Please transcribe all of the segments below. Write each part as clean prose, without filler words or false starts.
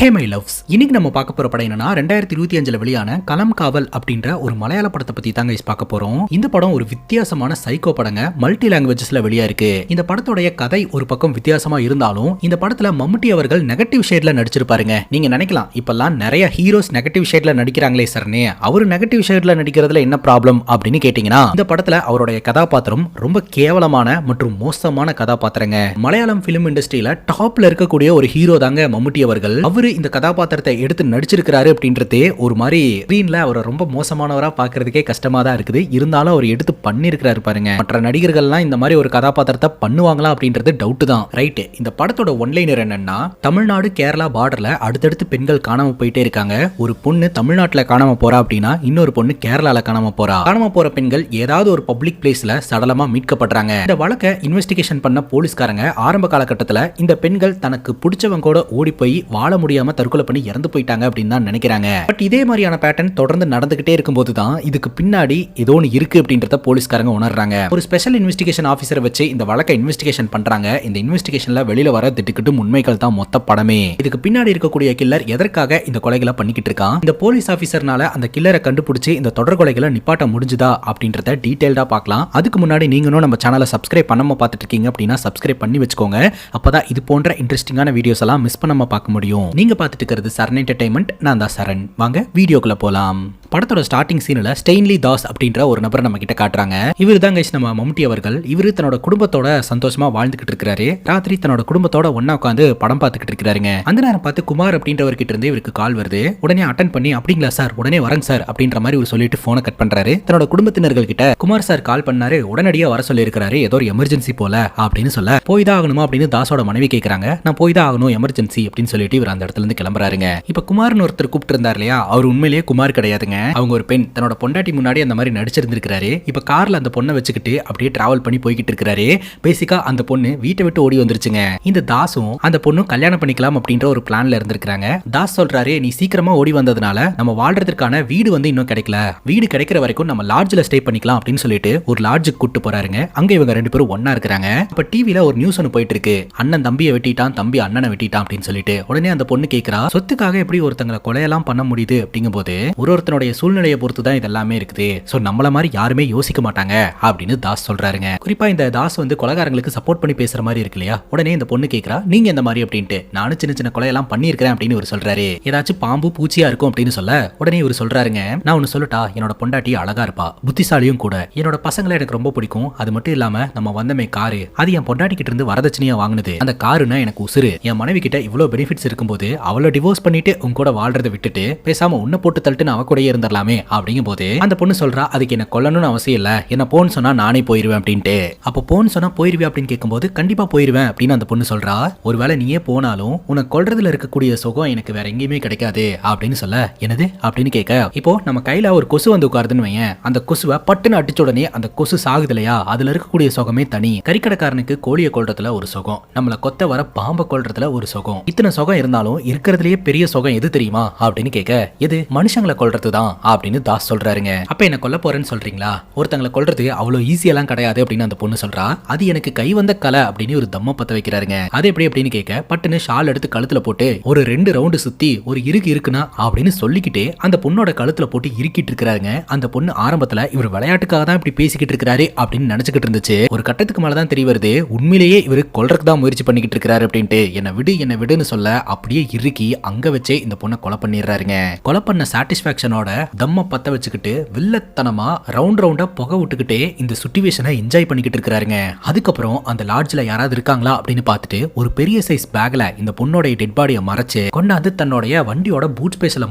Hey my loves, இன்னைக்கு நம்ம பார்க்க போற படம் என்னன்னா 2025 வெளியான களம் காவல் அப்படின்ற ஒரு மலையாள படத்தை பத்தி தாங்க பார்க்க போறோம். இந்த படம் ஒரு வித்தியாசமான சைக்கோ படங்க, மல்டி லாங்குவேஜஸ்ல வெளியா இருக்கு. இந்த படத்தோட கதை ஒரு பக்கம் வித்தியாசமா இருந்தாலும் இந்த படத்துல மம்முட்டி அவர்கள் நெகட்டிவ் ஷேட்ல நடிச்சிருப்பாருங்க. நீங்க நினைக்கலாம் இப்பெல்லாம் நிறைய ஹீரோஸ் நெகட்டிவ் ஷேட்ல நடிக்கிறாங்களே சரணே, அவரு நெகட்டிவ் ஷேட்ல நடிக்கிறதுல என்ன ப்ராப்ளம் அப்படின்னு கேட்டீங்கன்னா, இந்த படத்துல அவருடைய கதாபாத்திரம் ரொம்ப கேவலமான மற்றும் மோசமான கதாபாத்திரங்க. மலையாளம் பிலிம் இண்டஸ்ட்ரியில டாப்ல இருக்கக்கூடிய ஒரு ஹீரோ தாங்க மம்முட்டி அவர்கள். அவரு இந்த கதாபாத்திரத்தை எடுத்து நடிச்சிருக்கிறாரு அப்படின்றதே ஒரு மாதிரி ஸ்கிரீன்ல அவரை ரொம்ப மோசமானவரா பாக்குறதுக்கே கஷ்டமா தான் இருக்குது. இருந்தாலும் அவர் எடுத்து பண்ணிருக்கிறாரு பாருங்க. மற்ற நடிகர்கள்லாம் இந்த மாதிரி ஒரு கதாபாத்திரத்தை பண்ணுவாங்களா அப்படின்றது டவுட் தான். ரைட், இந்த படத்தோட ஒன்லைனர் என்னன்னா, தமிழ்நாடு கேரளா பார்டர்ல அடுத்தடுத்து பெண்கள் காணாம போயிட்டே இருக்காங்க. ஒரு பொண்ணு தமிழ்நாட்டுல காணாம போறா அப்படின்னா இன்னொரு பொண்ணு கேரளால காணாம போறா. காணாம போற பெண்கள் ஏதாவது ஒரு பப்ளிக் பிளேஸ்ல சடலமா மீட்கப்படுறாங்க. இந்த வழக்கை இன்வெஸ்டிகேஷன் பண்ண போலீஸ்காரங்க ஆரம்ப காலகட்டத்தில் இந்த பெண்கள் தனக்கு பிடிச்சவங்க கூட ஓடி போய் வாழ முடியாம தற்கொலை பண்ணி இறந்து போயிட்டாங்க அப்படின்னு தான் நினைக்கிறாங்க. பட் இதே மாதிரியான பேட்டர்ன் தொடர்ந்து நடந்துகிட்டே இருக்கும்போது தான் இதுக்கு பின்னாடி ஏதோ ஒன்று இருக்கு அப்படின்றத போலீஸ்காரங்க உணர்றாங்க. ஒரு ஸ்பெஷல் இன்வெஸ்டிகேஷன் ஆஃபீஸரை வச்சு இந்த வழக்கை இன்வெஸ்டிகேஷன் பண்றாங்க. இந்த இன்வெஸ்டிகேஷன்ல வெளியில வர திட்டுக்கிட்டும் உண்மைகள் தான் மொத்த படமே. இதுக்கு பின்னாடி இருக்கக்கூடிய கில்லர் எதற்காக இந்த கொலைகளை பண்ணிக்கிட்டு இருக்கான், இந்த போலீஸ் ஆஃபீஸர்னால அந்த கில்லரை கண்டுபிடிச்சு இந்த தொடர் கொலைகளை நிப்பாட்ட முடிஞ்சுதா அப்படின்றத டீடைல்டா பார்க்கலாம். அதுக்கு முன்னாடி நீங்களும் நம்ம சேனலை சப்ஸ்கிரைப் பண்ணாம பார்த்துட்டு இருக்கீங்க அப்படின்னா சப்ஸ்கிரைப் பண்ணி வச்சுக்கோங்க. அப்பதான் இது போன்ற இன்ட்ரெஸ்டிங்கான வீடியோஸ் எல்லாம் மிஸ் பண்ணாம பார்க்க முடியும். நீங்க பார்த்துட்டு இருக்கிறது சரண் என்டர்டைன்மெண்ட், நான் தான் சரண். வாங்க வீடியோக்குள்ள போலாம். படத்தோட ஸ்டார்டிங் சீன்ல ஸ்டெயின்லி தாஸ் அப்படின்ற ஒரு நபரை நம்ம கிட்ட காட்டுறாங்க. இவர் தான் கைஸ் நம்ம மம்முட்டி அவர்கள். இவரு தன்னோட குடும்பத்தோட சந்தோஷமா வாழ்ந்துகிட்டு இருக்காரு. ராத்திரி தன்னோட குடும்பத்தோட ஒண்ணா உட்காந்து படம் பார்த்துக்கிட்டு இருக்காருங்க. அந்த நேரம் பார்த்து குமார் அப்படின்றவர்கிட்ட இருந்து இவருக்கு கால் வருது. உடனே அட்டன் பண்ணி, அப்படிங்களா சார், உடனே வரங்க சார் அப்படின்ற மாதிரி ஒரு சொல்லிட்டு போனை கட் பண்றாரு. தன்னோட குடும்பத்தினர்கள் கிட்ட குமார் சார் கால் பண்ணாரு, உடனடியா வர சொல்லி இருக்காரு, ஏதோ ஒரு எமர்ஜென்சி போல அப்படின்னு சொல்ல, போய் தான் ஆகணுமா அப்படின்னு தாஸோட மனைவி கேட்கறாங்க. நான் போய் தான் ஆகணும், எமர்ஜென்சி அப்படின்னு சொல்லிட்டு இவர் அந்த இடத்துல இருந்து கிளம்புறாருங்க. இப்ப குமார்னு ஒருத்தர் கூப்பிட்டு இருந்தார் இல்லையா, அவர் உண்மையிலேயே குமார் கிடையாதுங்க. அவங்க ஒரு பெண், தன்னோட பொண்டாட்டி முன்னாடி அந்த மாதிரி நடிச்சிருந்திருக்காரு. இப்ப கார்ல அந்த பொண்ணை வச்சுக்கிட்டு அப்படியே டிராவல் பண்ணி போய்கிட்டு இருக்காரு. பேசிக்கா அந்த பொண்ணு வீட்டை விட்டு ஓடி வந்துருச்சுங்க. இந்த தாஸும் அந்த பொண்ணும் கல்யாணம் பண்ணிக்கலாம் அப்படின்ற ஒரு பிளான்ல இருந்திருக்காங்க. தாஸ் சொல்றாரு, நீ சீக்கிரமா ஓடி வந்ததுனால நம்ம வாழ்றதுக்கான வீடு வந்து இன்னும் கிடைக்கல, வீடு கிடைக்கிற வரைக்கும் நம்ம லாட்ஜ்ல ஸ்டே பண்ணிக்கலாம் அப்படின்னு சொல்லிட்டு ஒரு லாட்ஜுக்கு கூட்டு போறாருங்க. அங்க இவங்க ரெண்டு பேரும் ஒண்ணா இருக்காங்க. இப்ப டிவில ஒரு நியூஸ் ஒன்று போயிட்டு இருக்கு, அண்ணன் தம்பியை வெட்டிட்டான், தம்பி அண்ணனை வெட்டிட்டான் அப்படின்னு சொல்லிட்டு. உடனே அந்த பொண்ணு கேட்கிறா, சொத்துக்காக எப்படி ஒருத்தங்களை கொலையெல்லாம் பண்ண முடியுது அப்படிங்கும் போது ஒருத்தனுடைய சூழ்நிலையை பொறுத்து தான் இதெல்லாமே இருக்குது. சோ நம்மள மாதிரி யாருமே யோசிக்க மாட்டாங்க அப்படின்னு தாஸ் சொல்றாருங்க. குறிப்பா இந்த தாஸ் வந்து கொலைகாரங்களுக்கு சப்போர்ட் பண்ணி பேசுற மாதிரி இருக்கு இல்லையா. உடனே இந்த பொண்ணு கேட்கிறா, நீங்க இந்த மாதிரி அப்படின்ட்டு. நானும் சின்ன சின்ன கொலையெல்லாம் பண்ணியிருக்கிறேன் அப்படின்னு இவர் சொல்றாரு. ஏதாச்சும் பாம்பு பூச்சியா இருக்கும் அப்படின்னு சொல்ல, உடனே இவர் சொல்றாருங்க, நான் ஒன்னு சொல்லட்டா, என்னோட பொண்டாட்டி அழகா இருப்பா, புத்திசாலியும் கூட, என்னோட பசங்களை எனக்கு ரொம்ப பிடிக்கும். அது மட்டும் இல்லாம நம்ம வந்தமே காரு, அது என் பொண்டாட்டி கிட்ட இருந்து வரதட்சணையா வாங்கினது. அந்த காருன்னா எனக்கு உசுறு. என் மனைவி கிட்ட இவ்வளவு பெனிஃபிட்ஸ் இருக்கும்போது அவளை டிவோர்ஸ் பண்ணிட்டு உங்க கூட வாழ்றதை விட்டுட்டு பேசாம உன்னை போட்டு தள்ளிட்டு அவ கூட இருந்துடலாமே அப்படிங்கும் போது அந்த பொண்ணு சொல்றா, அதுக்கு என்ன கொல்லணும்னு அவசியம் இல்ல, என்ன போன்னு சொன்னா நானே போயிருவேன் அப்படின்ட்டு. அப்போ போன்னு சொன்னா போயிருவேன் அப்படின்னு கேட்கும்போது கண்டிப்பா போயிருவேன் அப்படின்னு அந்த பொண்ணு சொல்றா. ஒருவேளை நீயே போனாலும் உனக்கு கொல்றதுல இருக்கக்கூடிய சுகம் எனக்கு வேற எங்கேயுமே கிடைக்காது அப்படின்னு சொல்ல, என்னது அப்படின்னு கேட்க, இப்போ நம்ம கையில ஒரு கொசு வந்து உட்காருதுன்னு வையன், அந்த கொசுவை பட்டுன்னு அடிச்ச உடனே அந்த கொசு சாகுது இல்லையா, அதுல இருக்கக்கூடிய சுகமே தனி. கறிக்கடைக்காரனுக்கு கோழியை கொல்றதுல ஒரு சுகம், நம்மள கொத்த வர பாம்பை கொல்றதுல ஒரு சுகம். இத்தனை சுகம் இருந்தாலும் இருக்கிறதுலயே பெரிய சுகம் எது தெரியுமா அப்படின்னு கேட்க, எது, மனுஷங்களை கொல்றதுதான் அப்படின்னு தாஸ் சொல்றாருங்க. அப்ப என்ன கொல்ல போறேன்னு சொல்றீங்களா, ஒருத்தங்களை கொல்றது அவ்வளவு ஈஸியெல்லாம் கிடையாது அப்படின்னு அந்த பொண்ணு சொல்றா. அது எனக்கு கை வந்த கலை அப்படின்னு ஒரு தம்ம பத்த வைக்கிறாருங்க. அது எப்படி அப்படின்னு கேட்க, பட்டுன்னு ஷால் எடுத்து கழுத்துல போட்டு ஒரு 2 ரவுண்டு சுத்தி ஒரு இருக்குன்னா அப்படின்னு சொல்லிக்கிட்டே அந்த பொண்ணோட கழுத்துல போட்டு இறுக்கிட்டு இருக்காருங்க. அந்த பொண்ணு ஆரம்பத்துல இவர் விளையாட்டுக்காக தான் இப்படி பேசிக்கிட்டு இருக்காரு அப்படின்னு நினைச்சுக்கிட்டு இருந்துச்சு. ஒரு கட்டத்துக்கு மேலதான் தெரிய வருது, உண்மையிலேயே இவர் கொல்றதுக்கு தான் முயற்சி பண்ணிக்கிட்டு இருக்காரு அப்படின்ட்டு. என்ன விடுன்னு சொல்ல அப்படியே இறுக்கி அங்க வச்சே இந்த பொண்ணை கொலை பண்ணிடுறாருங்க. கொலை பண்ண சாட்டிஸ்பாக்சனோட தம்ம பத்த வச்சுக்கிட்டு வில்லத்தனமா ரவுண்டா புகை விட்டுக்கிட்டே இந்த சிச்சுவேஷனை என்ஜாய் பண்ணிக்கிட்டு இருக்காருங்க. அதுக்கப்புறம் அந்த லாட்ஜ்ல யாராவது இருக்காங்களா அப்படின்னு பார்த்துட்டு ஒரு பெரிய சைஸ் பேக்ல இந்த பொண்ணோட டெட் பாடியை மறைச்சு கொண்டாந்து தன்னுடைய வண்டியோட பூட் ஸ்பேஸ்ல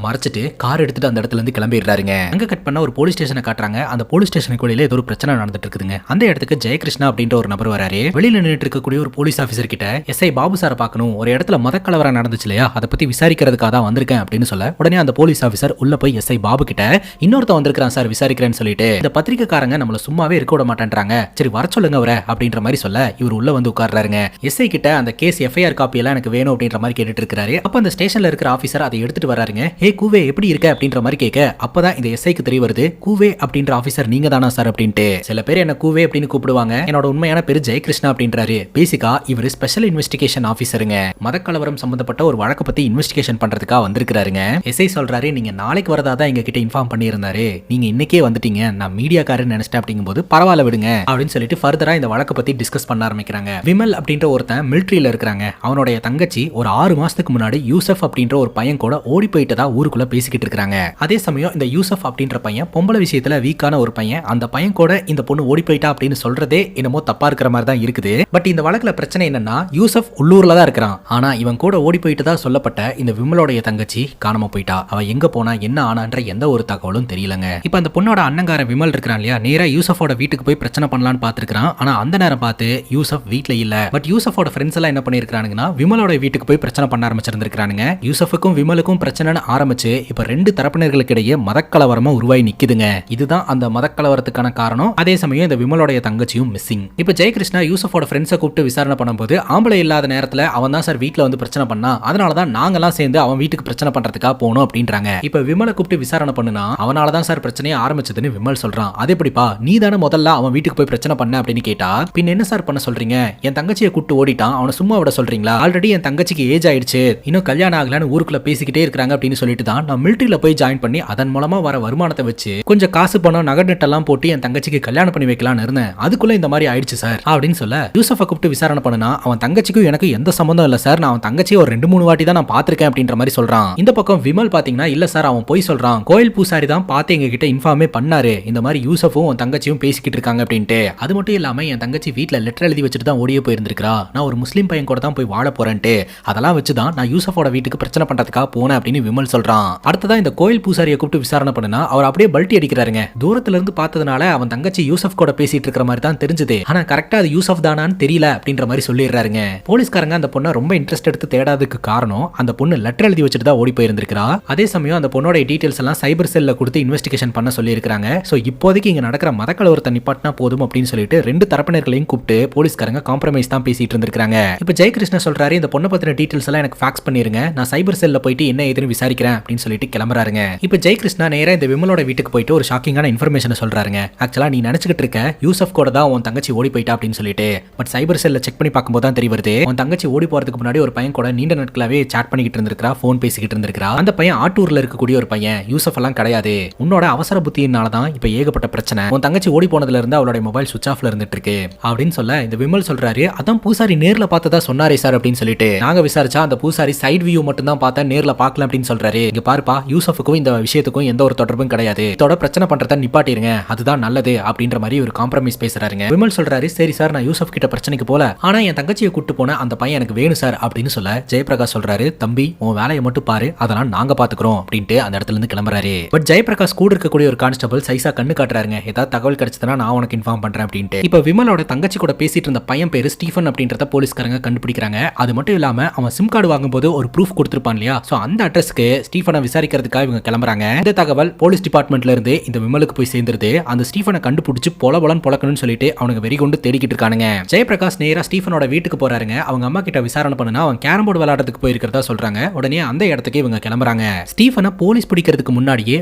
மறைச்சிட்டு கார் எடுத்துட்டு அந்த இடத்துல இருந்து கிளம்பிடுறாருங்க. அங்க கட் பண்ண ஒரு போலீஸ் ஸ்டேஷனை காட்டுறாங்க. அந்த போலீஸ் ஸ்டேஷனுக்குள்ள ஏதோ ஒரு பிரச்சனை நடந்துட்டு இருக்குதுங்க. அந்த இடத்துக்கு ஜெயகிருஷ்ணா அப்படின்ற ஒரு நபர் வராரு. வெளியில நின்றுட்டு இருக்கக்கூடிய ஒரு போலீஸ் ஆபீசர் கிட்ட, எஸ்ஐ பாபு சாரை பார்க்கணும், ஒரு இடத்துல மத கலவரம் நடந்துச்சு இல்லையா, அதை பத்தி விசாரிக்கிறதுக்காக தான் வந்திருக்கேன் அப்படின்னு சொல்ல, உடனே அந்த போலீஸ் ஆபீசர் உள்ள போய் எஸ்ஐ பாபு கிட்ட இன்னொருத்த வந்திருக்கான் சார் விசாரிக்கிறேன்னு சொல்லிட்டு இந்த பத்திரிக்கைக்காரங்க நம்மள சும்மாவே இருக்க விட மாட்டேன்றாங்க, சரி வர சொல்லுங்க அவரை அப்படின்ற மாதிரி சொல்ல இவர் உள்ள வந்து உட்கார்றாருங்க. எஸ்ஐ கிட்ட அந்த கேஸ் எஃப்ஐஆர் காப்பி எல்லாம் எனக்கு வேணும் அப்படின்ற மாதிரி கேட்டுட்டு இருக்காரு. அப்ப அந்த ஸ்டேஷன்ல இருக்கிற ஆபீசர் அதை எடுத்துட்டு வராருங்க. ஹே கூவே எப்படி இருக்க அப்படின்ற மாதிரி கேட்க அப்பதான் இந்த எஸ்ஐக்கு தெரிய வருது, கூவே அப்படின்ற ஆபீசர் நீங்க தானா சார் அப்படின்ட்டு. சில பேர் என்ன கூவே அப்படின்னு கூப்பிடுவாங்க, என்னோட உண்மையான பேரு ஜெயகிருஷ்ணா அப்படின்றாரு. பேசிக்கா இவர் ஸ்பெஷல் இன்வெஸ்டிகேஷன் ஆபீசருங்க, மதக்கலவரம் சம்பந்தப்பட்ட ஒரு வழக்கு பத்தி இன்வெஸ்டிகேஷன் பண்றதுக்காக வந்திருக்காருங்க. எஸ்ஐ சொல்றாரு, நீங்க நாளைக்கு வரதா தான் எங்க கிட்ட இன்ஃபார்ம் பண்ணியிருந்தாரு, நீங்க இன்னைக்கே வந்துட்டீங்க, நான் மீடியாக்காரன்னு நினைச்சிட்டேன் அப்படிங்கும்போது பரவாயில்ல விடுங்க அப்படின்னு சொல்லிட்டு ஃபர்தரா இந்த வழக்கை பத்தி டிஸ்கஸ் பண்ண ஆரம்பிக்கிறாங்க. விமல் அப்படின்ற ஒருத்தன் மிலிட்டரியில இருக்கிறாங்க. அவனுடைய தங்கச்சி ஒரு 6 மாசத்துக்கு முன்னாடி யூசப் அப்படின்ற ஒரு பையன் கூட ஓடி போயிட்டதா ஊருக்குள்ள பேசிக்கிட்டு இருக்காங்க. அதே சமயம் இந்த யூசப் அப்படின்ற பையன் பொம்பளை விஷயத்துல வீக்கான ஒரு பையன், அந்த பையன் கூட இந்த பொண்ணு ஓடி போயிட்டா அப்படின்னு சொல்றதே என்னமோ தப்பா இருக்கிற மாதிரி தான் இருக்குது. பட் இந்த வழக்குல பிரச்சனை என்னன்னா யூசப் உள்ளூர்ல தான் இருக்கிறான், ஆனா இவன் கூட ஓடி போயிட்டு தான் சொல்லப்பட்ட இந்த விமலோடைய தங்கச்சி காணாம போயிட்டா. அவ எங்க போனா என்ன ஆனான்ற எந்த ஒரு தகவலும் தெரியலங்க. இப்ப அந்த பொண்ணோட அண்ணங்கார விமல் இருக்கிறான் இல்லையா, நேரா யூசஃபோட வீட்டுக்கு போய் பிரச்சனை பண்ணலான்னு பாத்துருக்கான். ஆனா அந்த நேரம் பார்த்து யூசப் வீட்ல இல்ல. பட் யூசஃபோட ஃப்ரெண்ட்ஸ் எல்லாம் என்ன பண்ணிருக்கானுங்கன்னா விமலோட வீட்டுக்கு போய் பிரச்சனை பண்ண ஆரம்பிச்சிருந்திருக்கானுங்க. யூசஃபுக்கும் விமலுக்கும் பிரச்சனை ஆரம்பிச்சு இப்ப 2 தரப்பினர்களுக்கு இடையே மதக்கலவரமா உருவாகி நிக்குதுங்க. இதுதான் அந்த மதக்கலவரத்துக்கான காரணம். அதே சமயம் இந்த விமலோடைய தங்கச்சியும் மிஸ்ஸிங். இப்ப ஜெயகிருஷ்ணா யூசஃபோட ஃப்ரெண்ட்ஸை கூப்பிட்டு விசாரணை பண்ணும்போது ஆம்பளை இல்லாத நேரத்துல அவன் தான் சார் வீட்டுல வந்து பிரச்சனை பண்ணா, அதனாலதான் நாங்கெல்லாம் சேர்ந்து அவன் வீட்டுக்கு பிரச்சனை பண்றதுக்காக போனோம் அப்படின்றாங்க. இப்ப விமலை கூப்பிட்டு விசாரணை பண்ணுனா அவனாலதான் சார் பிரச்சனையே ஆரம்பிச்சதுன்னு விமல் சொல்றான். அதே எப்படிப்பா நீ தானே முதல்ல அவன் வீட்டுக்கு போய் பிரச்சனை பண்ண அப்படின்னு கேட்டா, பின் என்ன சார் பண்ண சொல்றீங்க, என் தங்கச்சியை கூப்பிட்டு ஓடிட்டான், அவனை சும்மா விட சொல்றீங்களா, ஆல்ரெடி என் தங்கச்சிக்கு ஏஜ் ஆயிடுச்சு, இன்னும் கல்யாணம் ஆகலன்னு ஊருக்குள்ள பேசிக்கிட்டே இருக்காங்க அப்படின்னு சொல்லிட்டு தான் நான் மிலிட்டரியில போய் ஜாயின் பண்ணி அதன் மூலமா வர வருமானத்தை வச்சு கொஞ்சம் காசு பணம் நகை நட்டெல்லாம் போட்டு என் தங்கச்சிக்கு கல்யாணம் பண்ணி வைக்கலாம்னு இருந்தேன், அதுக்குள்ள இந்த மாதிரி ஆயிடுச்சு சார் அப்படின்னு சொல்ல யூசஃபை கூப்பிட்டு விசாரணை பண்ணுனா அவன் தங்கச்சிக்கும் எனக்கு எந்த சம்பந்தம் இல்ல சார், நான் அவன் தங்கச்சியை ஒரு 2-3 வாட்டி தான் நான் பாத்திருக்கேன் அப்படின்ற மாதிரி சொல்றான். இந்த பக்கம் விமல் பாத்தீங்கன்னா இல்ல சார் அவன் போய் சொல்றான், கோயில் பூசாரி தான் பார்த்து எங்க கிட்ட இன்ஃபார்மே பண்ணாரு, இந்த மாதிரி யூசஃபும் உன் தங்கச்சியும் பேசிக்கிட்டு இருக்காங்க அப்படின்ட்டு. அது மட்டும் இல்லாம என் தங்கச்சி வீட்டுல லெட்டர் எழுதி வச்சுட்டு தான் ஓடியே போயிருந்திருக்கா, நான் ஒரு முஸ்லீம் பையன் கூட தான் போய் வாழ போறேன்ட்டு, அதெல்லாம் வச்சுதான் நான் யூசஃபோட வீட்டுக்கு பிரச்சனை பண்றதுக்காக போனேன் அப்படின்னு விமல் சொல்றான். அடுத்ததான் இந்த கோயில் பூசாரியை கூப்பிட்டு விசாரணை பண்ணுனா அவர் அப்படியே பல்ட்டி அடிக்கிறாருங்க. தூரத்துல இருந்து பார்த்ததுனால அவன் தங்கச்சி யூசஃப் கூட பேசிட்டு இருக்கிற மாதிரி தான் தெரிஞ்சது, ஆனா கரெக்டா அது யூசஃப் தானான்னு தெரியல அப்படின்ற மாதிரி சொல்லிடுறாருங்க. போலீஸ்காரங்க அந்த பொண்ணை ரொம்ப இன்ட்ரெஸ்ட் எடுத்து தேடாததுக்கு காரணம் அந்த பொண்ணு லெட்டர் எழுதி வச்சுட்டு தான் ஓடி போயிருந்திருக்கா. அதே சமயம் அந்த பொண்ணோட டீடைல்ஸ் எல்லாம் சைபர் செல்ல கொடுத்து இன்வெஸ்டிகேஷன் பண்ண சொல்லி இருக்காங்க. சோ இப்போதைக்கு இங்க நடக்கிற மதக்கலவரத்தை நிப்பாட்டினா போதும் அப்படின்னு சொல்லிட்டு 2 தரப்பினர்களையும் கூப்பிட்டு போலீஸ்காரங்க காம்ப்ரமைஸ் தான் பேசிட்டு இருந்திருக்காங்க. இப்ப ஜெயகிருஷ்ணா சொல்றாரு, இந்த பொண்ணை பத்தின டீடைல்ஸ் எல்லாம் எனக்கு ஃபேக்ஸ் பண்ணிருங்க, நான் சைபர் செல்ல போயிட்டு என்ன ஏதுன்னு விசாரிக்கிறேன் அப்படின்னு சொல்லிட்டு கிளம்புறாருங்க. இப்ப ஜெயகிருஷ்ணா நேரா இந்த விமலோட வீட்டுக்கு போயிட்டு ஒரு ஷாக்கிங்கான இன்ஃபர்மேஷன் சொல்றாருங்க. ஆக்சுவலா நீ நினைச்சுக்கிட்டு இருக்க யூசஃப் கூட தான் உன் தங்கச்சி ஓடி போயிட்டா அப்படின்னு சொல்லிட்டு, பட் சைபர் செல்ல செக் பண்ணி பார்க்கும்போது தான் தெரிய வருது உன் தங்கச்சி ஓடி போறதுக்கு முன்னாடி ஒரு பையன் கூட நீண்ட நாட்களாவே சாட் பண்ணிக்கிட்டு இருந்திருக்கா, போன் பேசிக்கிட்டு இருந்திருக்கா. அந்த பையன் ஆட்டூர்ல இருக்கக்கூடிய ஒரு பையன், யூசஃப் எல்லாம் கிடையாது, உன்னோட அவசர புத்தியினால தான் இப்ப ஏகப்பட்ட பிரச்சனை, உன் தங்கச்சி ஓடி போனதுல இருந்து அவளோட மொபைல் சுவிட்ச் ஆஃப்ல இருந்துட்டு இருக்கு அப்படின்னு சொல்ல இந்த விமல் சொல்றாரு, அதான் பூசாரி நேர்ல பார்த்ததா சொன்னாரே சார் அப்படின்னு சொல்லிட்டு, நாங்க விசாரிச்சா அந்த பூசாரி சைடு வியூ மட்டும் தான் பார்த்தா நேர்ல பார்க்கல அப்படின்னு சொல்றாரு. இங்க பாருப்பா யூசஃபுக்கும் இந்த விஷயத்துக்கும் எந்த ஒரு தொடர்பும் கிடையாது, இதோட பிரச்சனை பண்றத நிப்பாட்டிருங்க, அதுதான் நல்லது அப்படின்ற மாதிரி ஒரு காம்ப்ரமைஸ் பேசுறாருங்க. விமல் சொல்றாரு, சரி சார் நான் யூசஃப் கிட்ட பிரச்சனைக்கு போல, ஆனா என் தங்கச்சியை கூட்டு போன அந்த பையன் எனக்கு வேணும் சார் அப்படின்னு சொல்ல ஜெயபிரகாஷ் சொல்றாரு, தம்பி உன் வேலையை மட்டும் பாரு, அதெல்லாம் நாங்க பாத்துக்கிறோம் அப்படின்ட்டு அந்த இடத்துல இருந்து கிளம்புறாரு. பட் ஜெயபிரகாஷ் கூட இருக்கக்கூடிய ஒரு கான்ஸ்டபிள் சைசா கண்ணு காட்டுறாருங்க, ஏதாவது தகவல் கிடைச்சதுன்னா நான் உனக்கு இன்ஃபார்ம் பண்றேன் அப்படின்ட்டு. இப்ப விமலோட தங்கச்சி கூட பேசிட்டு இருந்த பையன் பேரு ஸ்டீஃபன் அப்படின்றத போலீஸ்காரங்க கண்டுபிடிக்கிறாங்க. அது மட்டும் இல்லாம அவன் சிம் கார்டு வாங்கும்போது ஒரு ப்ரூஃப் கொடுத்திருப்பான் இல்லையா, சோ அந்த அட்ரஸ்க்கு ஸ்டீஃபனை விசாரிக்கிறதுக்காக இவங்க கிளம்புறாங்க. இந்த தகவல் போலீஸ் டிபார்ட்மெண்ட்ல இருந்து இந்த விமலுக்கு போய் சேர்ந்துருது. அந்த ஸ்டீஃபனை கண்டுபிடிச்சு பொலபொலன்னு பொளக்கணும்னு சொல்லிட்டு அவனுக்கு வெறி கொண்டு தேடிக்கிட்டு இருக்கானுங்க. ஜெயபிரகாஷ் நேரா ஸ்டீஃபனோட வீட்டுக்கு போறாருங்க. அவங்க அம்மா கிட்ட விசாரணை பண்ணுனா அவன் கேரம் போர்டு விளையாடுறதுக்கு போயிருக்கிறதா சொல்றாங்க. உடனே அந்த இடத்துக்கு இவங்க கிளம்புறாங்க. ஸ்டீஃபனை போலீஸ் பிடிக்கிறதுக்கு முன்னாடியே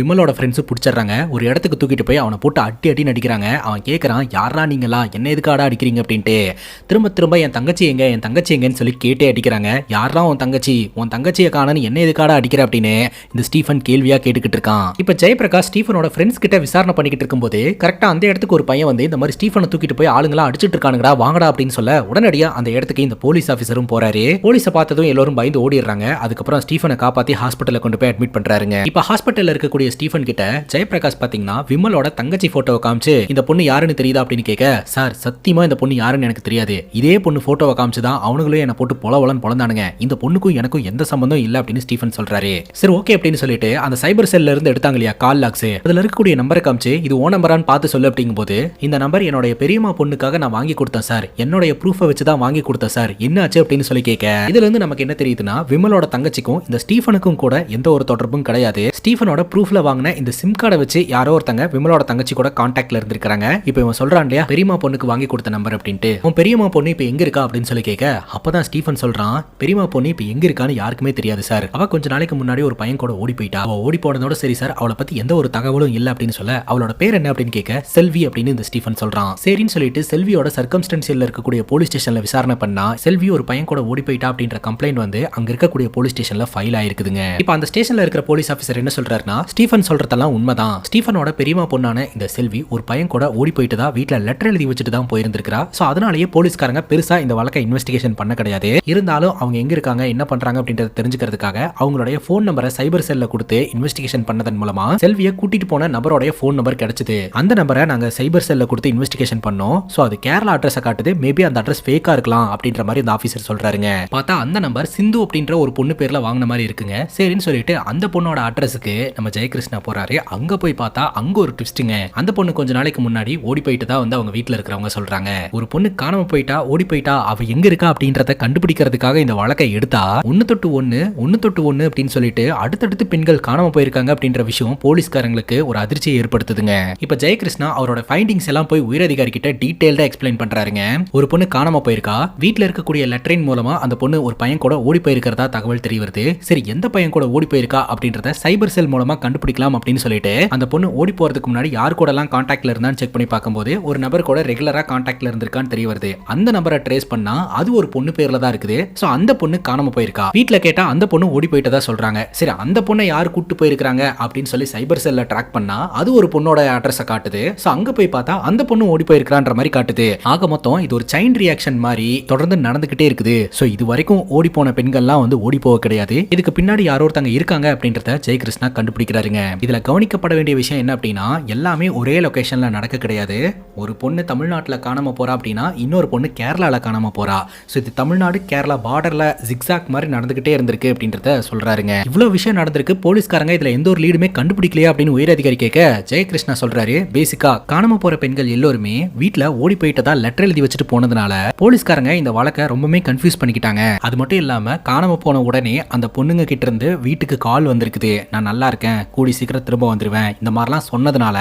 விமலோட ஃப்ரெண்ட்ஸ் பிடிச்சிடுறாங்க. ஒரு இடத்துக்கு தூக்கிட்டு போய் அவனை போட்டு அடி நடிக்கிறாங்க. அவன் கேட்கறான், யாரா நீங்களா, என்ன எதுக்காடா அடிக்கிறீங்க அப்படின்ட்டு. திரும்ப என் தங்கச்சி எங்கன்னு சொல்லி கேட்டே அடிக்கிறாங்க. யாரா உன் தங்கச்சியை காணன்னு என்ன எதுக்காடா அடிக்கிற அப்படின்னு இந்த ஸ்டீஃபன் கேள்வியா கேட்டுக்கிட்டு இருக்கான். இப்ப ஜெயபிரகாஷ் ஸ்டீஃபனோட ஃப்ரெண்ட்ஸ் கிட்ட விசாரணை பண்ணிக்கிட்டு இருக்கும்போது கரெக்டா அந்த இடத்துக்கு ஒரு பையன் வந்து இந்த மாதிரி ஸ்டீஃபனை தூக்கிட்டு போய் ஆளுங்களா அடிச்சிட்டு இருக்கானுங்கடா, வாங்கடா அப்படின்னு சொல்ல உடனடியா அந்த இடத்துக்கு இந்த போலீஸ் ஆபீசரும் போறாரு. போலீஸை பார்த்ததும் எல்லாரும் பயந்து ஓடிடுறாங்க. அதுக்கப்புறம் ஸ்டீஃபனை காப்பாத்தி ஹாஸ்பிட்டல்ல கொண்டு போய் அட்மிட் பண்றாருங்க. இப்ப ஹாஸ்பிட்டல்ல இருக்கக்கூடிய ஸ்டீஃபன் கிட்ட ஜெயபிரகாஷ் பாத்தீங்கன்னா விமலோட தங்கச்சி போட்டோவை காமிச்சு இந்த பொண்ணு யாருன்னு தெரியுதா அப்படின்னு கேட்க, சார் சத்தியமா இந்த பொண்ணு யாருன்னு எனக்கு தெரியாது, இதே பொண்ணு போட்டோவை காமிச்சுதான் அவனுங்களும் என்ன போட்டு பொலவலன்னு பொழந்தானுங்க, இந்த பொண்ணுக்கும் எனக்கும் எந்த சம்பந்தம் இல்ல அப்படின்னு ஸ்டீஃபன் சொல்றாரு. சரி ஓகே அப்படின்னு சொல்லிட்டு அந்த சைபர் செல்ல இருந்து எடுத்தாங்க இல்லையா கால் லாக்ஸ், அதுல இருக்கக்கூடிய நம்பரை காமிச்சு இது ஓ நம்பரான்னு பார்த்து சொல்லு அப்படிங்கும்போது, இந்த நம்பர் என்னோட பெரியம்மா பொண்ணுக்காக நான் வாங்கி கொடுத்தேன் சார், என்னோட ப்ரூஃபை வச்சு தான் வாங்கி கொடுத்தேன் சார், என்ன ஆச்சு அப்படின்னு சொல்லி கேட்க, இதுல இருந்து நமக்கு என்ன தெரியுதுன்னா விமலோட தங்கச்சிக்கும் இந்த ஸ்டீஃபனுக்கும் கூட எந்த ஒரு தொடர்பும் கிடையாது. ஸ்டீஃபனோட ப்ரூஃப்ல வாங்கின இந்த சிம் கார்டை வச்சு யாரோ ஒருத்தங்க விமலோட தங்கச்சி கூட கான்டாக்ட்ல இருந்திருக்காங்க. இப்போ இவன் சொல்றான் இல்லையா பெரியமா பொண்ணுக்கு வாங்கி கொடுத்த நம்பர் அப்படின்ட்டு. உன் பெரியமா பொண்ணு இப்போ எங்க இருக்கா அப்படின்னு சொல்லி கேட்க அப்பதான் ஸ்டீஃபன் சொல்றான் பெரியமா பொண்ணு இப்போ எங்க இருக்கான்னு யாருக்குமே தெரியாது சார். அவ கொஞ்ச நாளைக்கு முன்னாடி ஒரு பையன் கூட ஓடி போயிட்டா. அவ ஓடி போனதோட சரி சார், அவளை பத்தி எந்த ஒரு தகவலும் இல்ல அப்படின்னு சொல்ல அவளோட பேர் என்ன அப்படின்னு கேட்க செல்வி அப்படின்னு இந்த ஸ்டீஃபன் சொல்றான். சரின்னு சொல்லிட்டு செல்வியோட சர்க்கம்ஸ்டன்சியல்ல இருக்கக்கூடிய போலீஸ் ஸ்டேஷன்ல விசாரணை பண்ணா செல்வி ஒரு பையன் கூட ஓடி போயிட்டா அப்படின்ற கம்ப்ளைண்ட் வந்து அங்க இருக்கக்கூடிய போலீஸ் ஸ்டேஷன்ல ஃபைல் ஆயிருக்குதுங்க. இப்போ அந்த ஸ்டேஷன்ல இருக்கிற போலீஸ் ஆபீசர் என்ன சொல்றாருன்னா ஸ்டீஃபன் சொல்றதெல்லாம் உண்மைதான். ஸ்டீஃபனோட பெரியமா பொண்ணான இந்த செல்வி ஒரு பையன் கூட ஓடி போயிட்டு தான் வீட்டுல லெட்டர் எழுதி வச்சுட்டு தான் போயிருந்திருக்கா. சோ அதனாலேயே போலீஸ்காரங்க பெருசா இந்த வழக்கை இன்வெஸ்டிகேஷன் பண்ண கிடையாது. இருந்தாலும் அவங்க எங்க இருக்காங்க என்ன பண்றாங்க அப்படின்றத தெரிஞ்சுக்கிறதுக்காக அவங்களுடைய போன் நம்பரை சைபர் செல்ல கொடுத்து இன்வெஸ்டிகேஷன் பண்ணதன் மூலமா செல்வியை கூட்டிட்டு போன நபரோட போன் நம்பர் கிடைச்சது. அந்த நம்பரை நாங்க சைபர் செல்ல கொடுத்து இன்வெஸ்டிகேஷன் பண்ணோம். சோ அது கேரளா அட்ரஸ் காட்டுது. மேபி அந்த அட்ரஸ் ஃபேக்கா இருக்கலாம் அப்படின்ற மாதிரி அந்த ஆபீசர் சொல்றாருங்க. பார்த்தா அந்த நம்பர் சிந்து அப்படின்ற ஒரு பொண்ணு பேர்ல வாங்கின மாதிரி இருக்குங்க. சரின்னு சொல்லிட்டு அந்த பொண்ணோட அட்ரஸுக்கு நம்ம ஜெயகிருஷ்ணா போறாரு. அங்க போய் பார்த்தா அங்க ஒரு ட்விஸ்ட்டுங்க. அந்த பொண்ணு கொஞ்ச நாளைக்கு முன்னாடி ஓடி போயிட்டு தான் வந்து அவங்க வீட்டுல இருக்கிறவங்க சொல்றாங்க. ஒரு பொண்ணு காணாம போயிட்டா ஓடி போயிட்டா அவ எங்க இருக்கா அப்படின்றத கண்டுபிடிக்கிறதுக்காக இந்த வழக்கை எடுத்தா 1 அப்படின்னு சொல்லிட்டு அடுத்தடுத்து பெண்கள் காணாம போயிருக்காங்க அப்படின்ற விஷயம் போலீஸ்காரங்களுக்கு ஒரு அதிர்ச்சியை ஏற்படுத்துதுங்க. இப்ப ஜெயகிருஷ்ணா அவரோட ஃபைண்டிங்ஸ் எல்லாம் போய் உயரதிகாரி கிட்ட டீடைல்டா எக்ஸ்பிளைன் பண்றாருங்க. ஒரு பொண்ணு காணாம போயிருக்கா, வீட்டுல இருக்கக்கூடிய லெட்டரின் மூலமா அந்த பொண்ணு ஒரு பையன் கூட ஓடி போயிருக்கிறதா தகவல் தெரிய வருது. சரி எந்த பையன் கூட ஓடி போயிருக்கா அப்படின்றத சைபர் செல் மூலமா கண்டுபிடிக்கலாம் அப்படின்னு சொல்லிட்டு அந்த பொண்ணு ஓடி போறதுக்கு முன்னாடி யார் கூட எல்லாம் கான்டாக்ட்ல இருந்தான்னு செக் பண்ணி பார்க்கும்போது ஒரு நபர் கூட ரெகுலரா கான்டாக்ட்ல இருந்திருக்கான்னு தெரிய வருது. அந்த நபரை ட்ரேஸ் பண்ணா அது ஒரு பொண்ணு பேர்ல தான் இருக்குது. சோ அந்த பொண்ணு காணாம போயிருக்கா. வீட்டுல கேட்டா அந்த பொண்ணு ஓடி போயிட்டதா சொல்றாங்க. சரி அந்த பொண்ணை யார் கூட்டு போயிருக்காங்க அப்படின்னு சொல்லி சைபர் செல்ல ட்ராக் பண்ணா அது ஒரு பொண்ணோட அட்ரஸை காட்டுது. சோ அங்க போய் பார்த்தா அந்த பொண்ணு ஓடி போயிருக்கான்ற மாதிரி காட்டுது. ஆக மொத்தம் இது ஒரு செயின் ரியாக்ஷன் மாதிரி தொடர்ந்து நடந்துகிட்டே இருக்குது. சோ இது வரைக்கும் ஓடி போன பெண்கள்லாம் வந்து ஓடி போக கிடையாது. இதுக்கு பின்னாடி யாரோ ஒருத்தங்க இருக்காங்க அப்படின்றத ஜெயகிருஷ்ணா கண்டுபிடிக்கிறாருங்க. இதுல கவனிக்கப்பட வேண்டிய விஷயம் என்ன அப்படின்னா எல்லாமே ஒரே லொகேஷன்ல நடக்க கிடையாது. ஒரு பொண்ணு தமிழ்நாட்டுல காணாம போறா அப்படின்னா இன்னொரு பொண்ணு கேரளால காணாம போறா. சோ இது தமிழ்நாடு கேரளா பார்டர்ல ஜிக்ஸாக் மாதிரி நடந்துகிட்டே இருந்திருக்கு அப்படின்றத சொல்றாருங்க. இவ்வளவு விஷயம் நடந்திருக்கு, போலீஸ்காரங்க இதுல எந்த ஒரு லீடுமே கண்டுபிடிக்கலையா அப்படின்னு உயரதிகாரி கேட்க ஜெயகிருஷ்ணா சொல்றாரு பேசிக்கா காணாம போற பெண்கள் எல்லோருமே வீட்டுல ஓடி போயிட்டதா லெட்டர் எழுதி வச்சுட்டு போனதுனால போலீஸ்காரங்க இந்த வழக்கை ரொம்பவே கன்ஃபியூஸ் பண்ணிக்கிட்டாங்க. அது மட்டும் இல்லாம காணாம போன உடனே அந்த பொண்ணுங்க கிட்ட இருந்து வீட்டுக்கு கால் வந்திருக்குது. நான் நல்லா இருக்கேன், கூடி சீக்கிரம் திரும்ப வந்துருவேன், இந்த மாதிரிலாம் சொன்னதுனால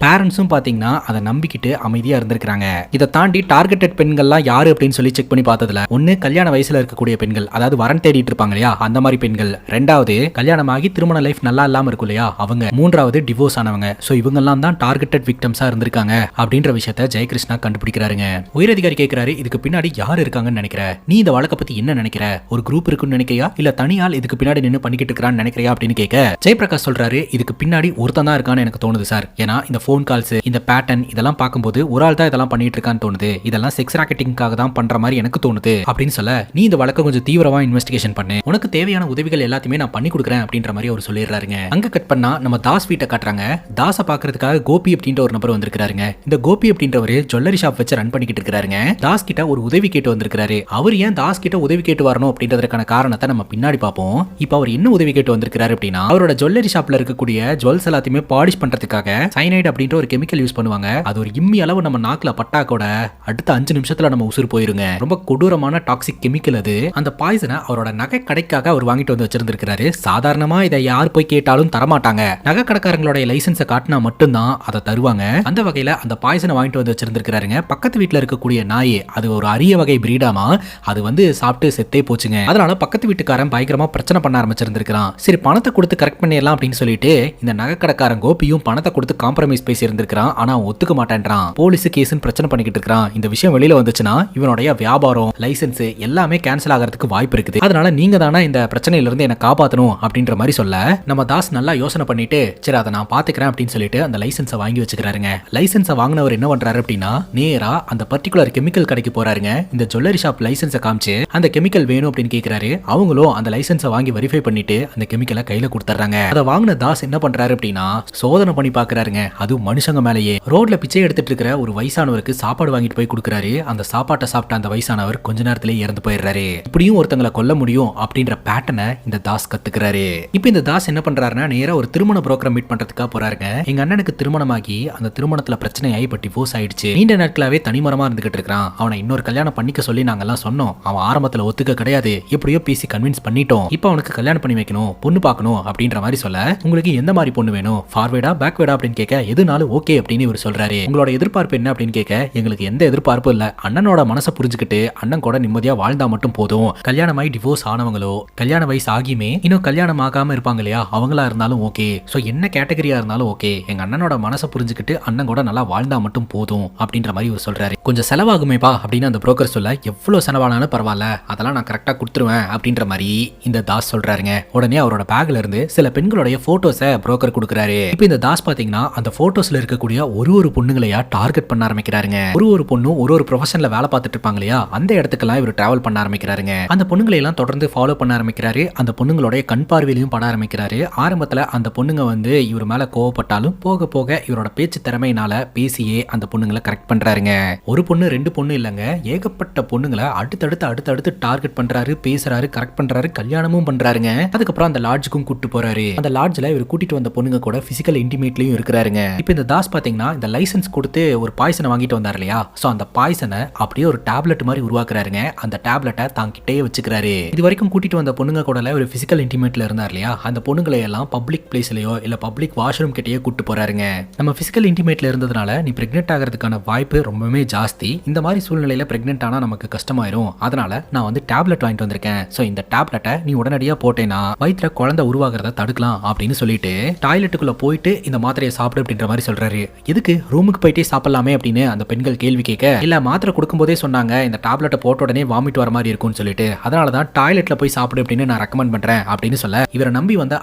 பேரண்ட்ஸும் பாத்தீங்கன்னா அதை நம்பிக்கிட்டு அமைதியா இருந்திருக்காங்க. இதை தாண்டி டார்கெட்டட் பெண்கள்லாம் யாரு அப்படின்னு சொல்லி செக் பண்ணி பார்த்ததுல ஒன்னு கல்யாண வயசுல இருக்கக்கூடிய பெண்கள், அதாவது வரன் தேடிட்டு இருப்பாங்க இல்லையா அந்த மாதிரி பெண்கள், ரெண்டாவது கல்யாணமாகி திருமண லைஃப் நல்லா இல்லாம இருக்கும் இல்லையா அவங்க, மூன்றாவது டிவோர்ஸ் ஆனவங்க. சோ இவங்க எல்லாம் தான் டார்கெட்டட் விக்டம்ஸா இருந்திருக்காங்க அப்படின்ற விஷயத்தை ஜெயகிருஷ்ணா கண்டுபிடிக்கிறாருங்க. உயரதிகாரி கேட்கிறாரு இதுக்கு பின்னாடி யார் இருக்காங்கன்னு நினைக்கிற, நீ இந்த வழக்கை பத்தி என்ன நினைக்கிற, ஒரு குரூப் இருக்குன்னு நினைக்கிறியா இல்ல தனியால் இதுக்கு பின்னாடி நின்று பண்ணிக்கிட்டு இருக்கிறான்னு நினைக்கிறியா அப்படின்னு கேட்க ஜெயபிரகாஷ் சொல்றாரு இதுக்கு பின்னாடி ஒருத்தன் தான் இருக்கான்னு எனக்கு தோணுது சார். ஏன்னா இந்த போன் கால்ஸ் இந்த பேட்டர்ன் இதெல்லாம் பார்க்கும்போது ஒரு ஆள் தான் இதெல்லாம் பண்ணிட்டு இருக்கான்னு தோணுது. இதெல்லாம் செக்ஸ் ராக்கெட்டிங்காக தான் பண்ற மாதிரி எனக்கு தோணுது அப்படின்னு சொல்ல நீ இந்த வழக்கை கொஞ்சம் தீவிரமா இன்வெஸ்டிகேஷன் பண்ணு, உனக்கு தேவையான உதவிகள் எல்லாத்தையுமே நான் பண்ணி கொடுக்குறேன் அப்படின்ற மாதிரி அவர் சொல்லிடுறாருங்க. அங்க கட் பண்ணா நம்ம தாஸ் வீட்டை காட்டுறாங்க. தாஸை பாக்குறதுக்காக கோபி அப்படின்ற ஒரு நபர் வந்திருக்காருங்க. இந்த கோபி அப்படின்றவரு ஜுவல்லரி ஷாப் வச்சு ரன் பண்ணிக்கிட்டு இருக்காருங்க. தாஸ் கிட்ட ஒரு உதவி கேட்டு வந்திருக்காரு. அவர் ஏன் தாஸ் கிட்ட உதவி கேட்டு வரணும் அப்படின்றதுக்கான காரணத்தை நம்ம பின்னாடி பார்ப்போம். இப்போ அவர் என்ன உதவி கேட்டு வந்திருக்காரு அப்படின்னா அவரோட ஜுவல்லரி ஷாப்ல இருக்கக்கூடிய ஜுவல்ஸ் எல்லாத்தையுமே பாலிஷ் பண்றதுக்காக சைனைட் அப்படின்ற ஒரு கெமிக்கல் யூஸ் பண்ணுவாங்க. அது ஒரு இம்மி அளவு நம்ம நாக்குல பட்டா கூட அடுத்த 5 நிமிஷத்துல நம்ம உசுறு போயிருங்க. ரொம்ப கொடூரமான டாக்ஸிக் கெமிக்கல் அது. அந்த பாய்சனை அவரோட நகை கடைக்காக அவர் வாங்கிட்டு வந்து வச்சிருந்திருக்காரு. சாதாரணமா இதை யார் போய் கேட்டாலும் தரமாட்டாங்க. நகை கடைக்காரங்களோட லைசன்ஸை காட்டினா மட்டும்தான் அதை தருவாங்க. அந்த வகையில அந்த பாய்சனை வாங்கிட்டு வந்து வச்சிருந்திருக்காருங்க. பக்கத்து வீட்டுல இருக்கக்கூடிய நாய், அது ஒரு அரிய வகை பிரீடாமா, அது வந்து சாப்பிட்டு செத்தே போச்சுங்க. அதனால பக்கத்து வீட்டுக்காரன் பயங்கரமா பிரச்சனை பண்ண ஆரம்பிச்சிருந்திருக்கான். சரி பணத்தை கொடுத்து கரெக்ட் பண்ணிடலாம் அப்படின்னு சொல்லிட்டு இந்த நகை கடைக்காரன் கோபியும் பணத்தை கொடுத்து காம்ப்ரமைஸ் பேசி இருந்திருக்கான். ஆனா ஒத்துக்க மாட்டேன்றான். போலீஸ் கேஸ்னு பிரச்சனை பண்ணிக்கிட்டு இருக்கான். இந்த விஷயம் வெளியில வந்துச்சுன்னா இவனுடைய வியாபாரம் லைசன்ஸ் எல்லாமே கேன்சல் ஆகிறதுக்கு வாய்ப்பு இருக்குது. அதனால நீங்க தானே இந்த பிரச்சனையில இருந்து என்ன காப்பாத்தணும் அப்படின்ற மாதிரி சொல்ல நம்ம தாஸ் நல்லா யோசனை பண்ணிட்டு சரி அதை நான் பாத்துக்கிறேன் அப்படின்னு சொல்லிட்டு அந்த லைசன்ஸை வாங்கி வச்சுக்கிறாருங்க. லைசன்ஸை வாங்கினவர் என்ன பண்றாரு அப்படின்னா நேரா அந்த பர்டிகுலர் கெமிக்கல் கடைக்கு போறாருங்க. இந்த ஜுவல்லரி ஷாப் லைசன்ஸை காமிச்சு அந்த கெமிக்கல் வேணும் அப்படின்னு கேட்கிறாரு. அவங்களும் அந்த லைசன்ஸை வாங்கி வெரிஃபை பண்ணிட்டு அந்த கெமிக்கலை கையில கொடுத்துறாங்க. அதை வாங்கின தாஸ் என்ன பண்றாரு அப்படின்னா சோதனை பண்ணி பாக்குறாருங்க. அது மனுஷங்க மேலேயே ரோட்ல பிச்சை எடுத்துட்டு இருக்கிற ஒரு வயசானவருக்கு சாப்பாடு வாங்கிட்டு போய் கொடுக்குறாரு. அந்த சாப்பாட்டை சாப்பிட்ட அந்த வயசானவர் கொஞ்ச நேரத்திலே இறந்து போயிடுறாரு. இப்படியும் ஒருத்தங்களை கொல்ல முடியும் அப்படின்ற பேட்டர்னை இந்த தாஸ் கத்துக்கிறாரு. இப்போ இந்த தாஸ் என்ன பண்றாருன்னா நேரா ஒரு திருமண புரோக்கரை மீட் பண்றதுக்காக போறாருங்க. எங்க அண்ணனுக்கு திருமணமாகி அந்த திருமணத்துல பிரச்சனை ஆகி இப்போ டிவோர்ஸ் ஆயிடுச்சு. நீண்ட நாட்களாவே தனிமரமா இருந்துகிட்டு இருக்கான். அவனை இன்னொரு கல்யாணம் பண்ணிக்க சொல்லி நாங்க எல்லாம் சொன்னோம். அவன் ஆரம்பத்துல ஒத்துக்க கிடையாது. எப்படியோ பேசி கன்வின்ஸ் பண்ணிட்டோம். இப்போ அவனுக்கு கல்யாணம் பண்ணி வைக்கணும், பொண்ணு பார்க்கணும் அப்படின்ற அப்படின்ற மாதிரி சொல்ல, உங்களுக்கு எந்த மாதிரி பொண்ணு வேணும், ஃபார்வேர்டா பேக்வேர்டா அப்படின்னு கேட்க, எதுனாலும் ஓகே அப்படின்னு இவர் சொல்றாரு. உங்களோட எதிர்பார்ப்பு என்ன அப்படின்னு கேட்க, எங்களுக்கு எந்த எதிர்பார்ப்பும் இல்ல, அண்ணனோட மனசை புரிஞ்சுக்கிட்டு அண்ணன் கூட நிம்மதியா வாழ்ந்தா மட்டும் போதும். கல்யாணமாயி டிவோர்ஸ் ஆனவங்களோ, கல்யாண வயசு ஆகியுமே இன்னும் கல்யாணம் ஆகாம இருப்பாங்க இல்லையா, அவங்களா இருந்தாலும் ஓகே. சோ என்ன கேட்டகரியா இருந்தாலும் ஓகே, எங்க அண்ணனோட மனசை புரிஞ்சுக்கிட்டு அண்ணன் கூட நல்லா வாழ்ந்தா மட்டும் போதும் அப்படின்ற மாதிரி இவர் சொல்றாரு. கொஞ்சம் செலவாகுமேப்பா அப்படின்னு அந்த புரோக்கர் சொல்ல, எவ்வளவு செலவானாலும் பரவாயில்ல, அதெல்லாம் நான் கரெக்டா கொடுத்துருவேன் அப்படின்ற மாதிரி இந்த தாஸ் சொல்றாருங்க. உடனே அவரோட பேக்ல இருந்து சில பெண்களுடைய போட்டோஸை புரோக்கர் கொடுக்குறாரு. இப்போ இந்த தாஸ் பாத்தீங்கன்னா அந்த போட்டோஸ்ல இருக்கக்கூடிய ஒரு பொண்ணுங்களையா டார்கெட் பண்ண ஆரம்பிக்கிறாருங்க. ஒரு பொண்ணும் ஒரு ப்ரொஃபஷன்ல வேலை பார்த்துட்டு இருப்பாங்க இல்லையா, அந்த இடத்துக்கெல்லாம் இவர் டிராவல் பண்ண ஆரம்பிக்கிறாருங்க. அந்த பொண்ணுங்களை எல்லாம் தொடர்ந்து ஃபாலோ பண்ண ஆரம்பிக்கிறாரு. அந்த பொண்ணுங்களுடைய கண் பார்வையிலையும் பட ஆரம்பிக்கிறாரு. ஆரம்பத்துல அந்த பொண்ணுங்க வந்து இவர் மேல கோவப்பட்டாலும் போக போக இவரோட பேச்சு திறமையினால பேசியே அந்த பொண்ணுங்களை கரெக்ட் பண்றாருங்க. ஒரு பொண்ணு 2 பொண்ணு இல்லங்க, ஏகப்பட்ட பொண்ணுங்களை அடுத்தடுத்து டார்கெட் பண்றாரு, பேசுறாரு, கரெக்ட் பண்றாரு, கல்யாணமும் பண்றாருங்க. அதுக்கப்புறம் அந்த லாட்ஜுக்கும் கூட்டு போறாரு. அந்த லாட்ஜ்ல இவர் கூட்டிட்டு வந்த பொண்ணுங்க கூட பிசிக்கல் இன்டிமேட்லயும் இருக்கிறாருங்க. இப்போ இந்த தாஸ் பாத்தீங்கன்னா இந்த லைசன்ஸ் கொடுத்து ஒரு பாய்சனை வாங்கிட்டு வந்தார் இல்லையா, சோ அந்த பாய்சனை அப்படியே ஒரு டேப்லெட் மாதிரி உருவாக்குறாருங்க. அந்த டேப்லெட்டை தான் கிட்டே வச்சுக்கிறாரு. இது வரைக்கும் கூட்டிட்டு வந்த பொண்ணுங்க கூட ஒரு பிசிக்கல் இன்டிமேட்ல இருந்தார் இல்லையா, அந்த பொண்ணுங்களை எல்லாம் பப்ளிக் பிளேஸ்லயோ இல்ல பப்ளிக் வாஷ்ரூம் கிட்டேயே கூட்டு போறாருங்க. நம்ம பிசிக்கல் இன்டிமேட்ல இருந்ததுனால நீ பிரெக்னென்ட் ஆகிறதுக்கான வாய்ப்பு ரொம்பவே ஜாஸ்தி. இந்த மாதிரி சூழ்நிலையில பிரெக்னென்ட் ஆனா நமக்கு கஷ்டமாயிரும். அதனால நான் வந்து டேப்லெட் வாங்கிட்டு வந்திருக்கேன். சோ இந்த டேப்லெட்டை நீ உடனடியா போட்டேனா வயிற்றுல குழந்தை உருவாகிறத தடுக்கலாம் அப்படின்னு சொல்லிட்டு டாய்லெட்டுக்குள்ள போயிட்டு இந்த மாத்திரையை சாப்பிடு அப்படின்ற மாதிரி சொல்றாரு. எதுக்கு ரூமுக்கு போயிட்டே சாப்பிடலாமே அப்படின்னு அந்த பெண்கள் கேள்வி கேட்க, இல்ல மாத்திரை கொடுக்கும் போதே சொன்னாங்க இந்த டேப்லெட்டை போட்ட உடனே வாமிட் வர மாதிரி இருக்கும்னு சொல்லிட்டு, அதனாலதான் டாய்லெட்ல போய் சாப்பிடு அப்படின்னு நான் ரெக்கமெண்ட் பண்றேன் அப்படின்னு சொல்ல, இவரை நம்பி வந்த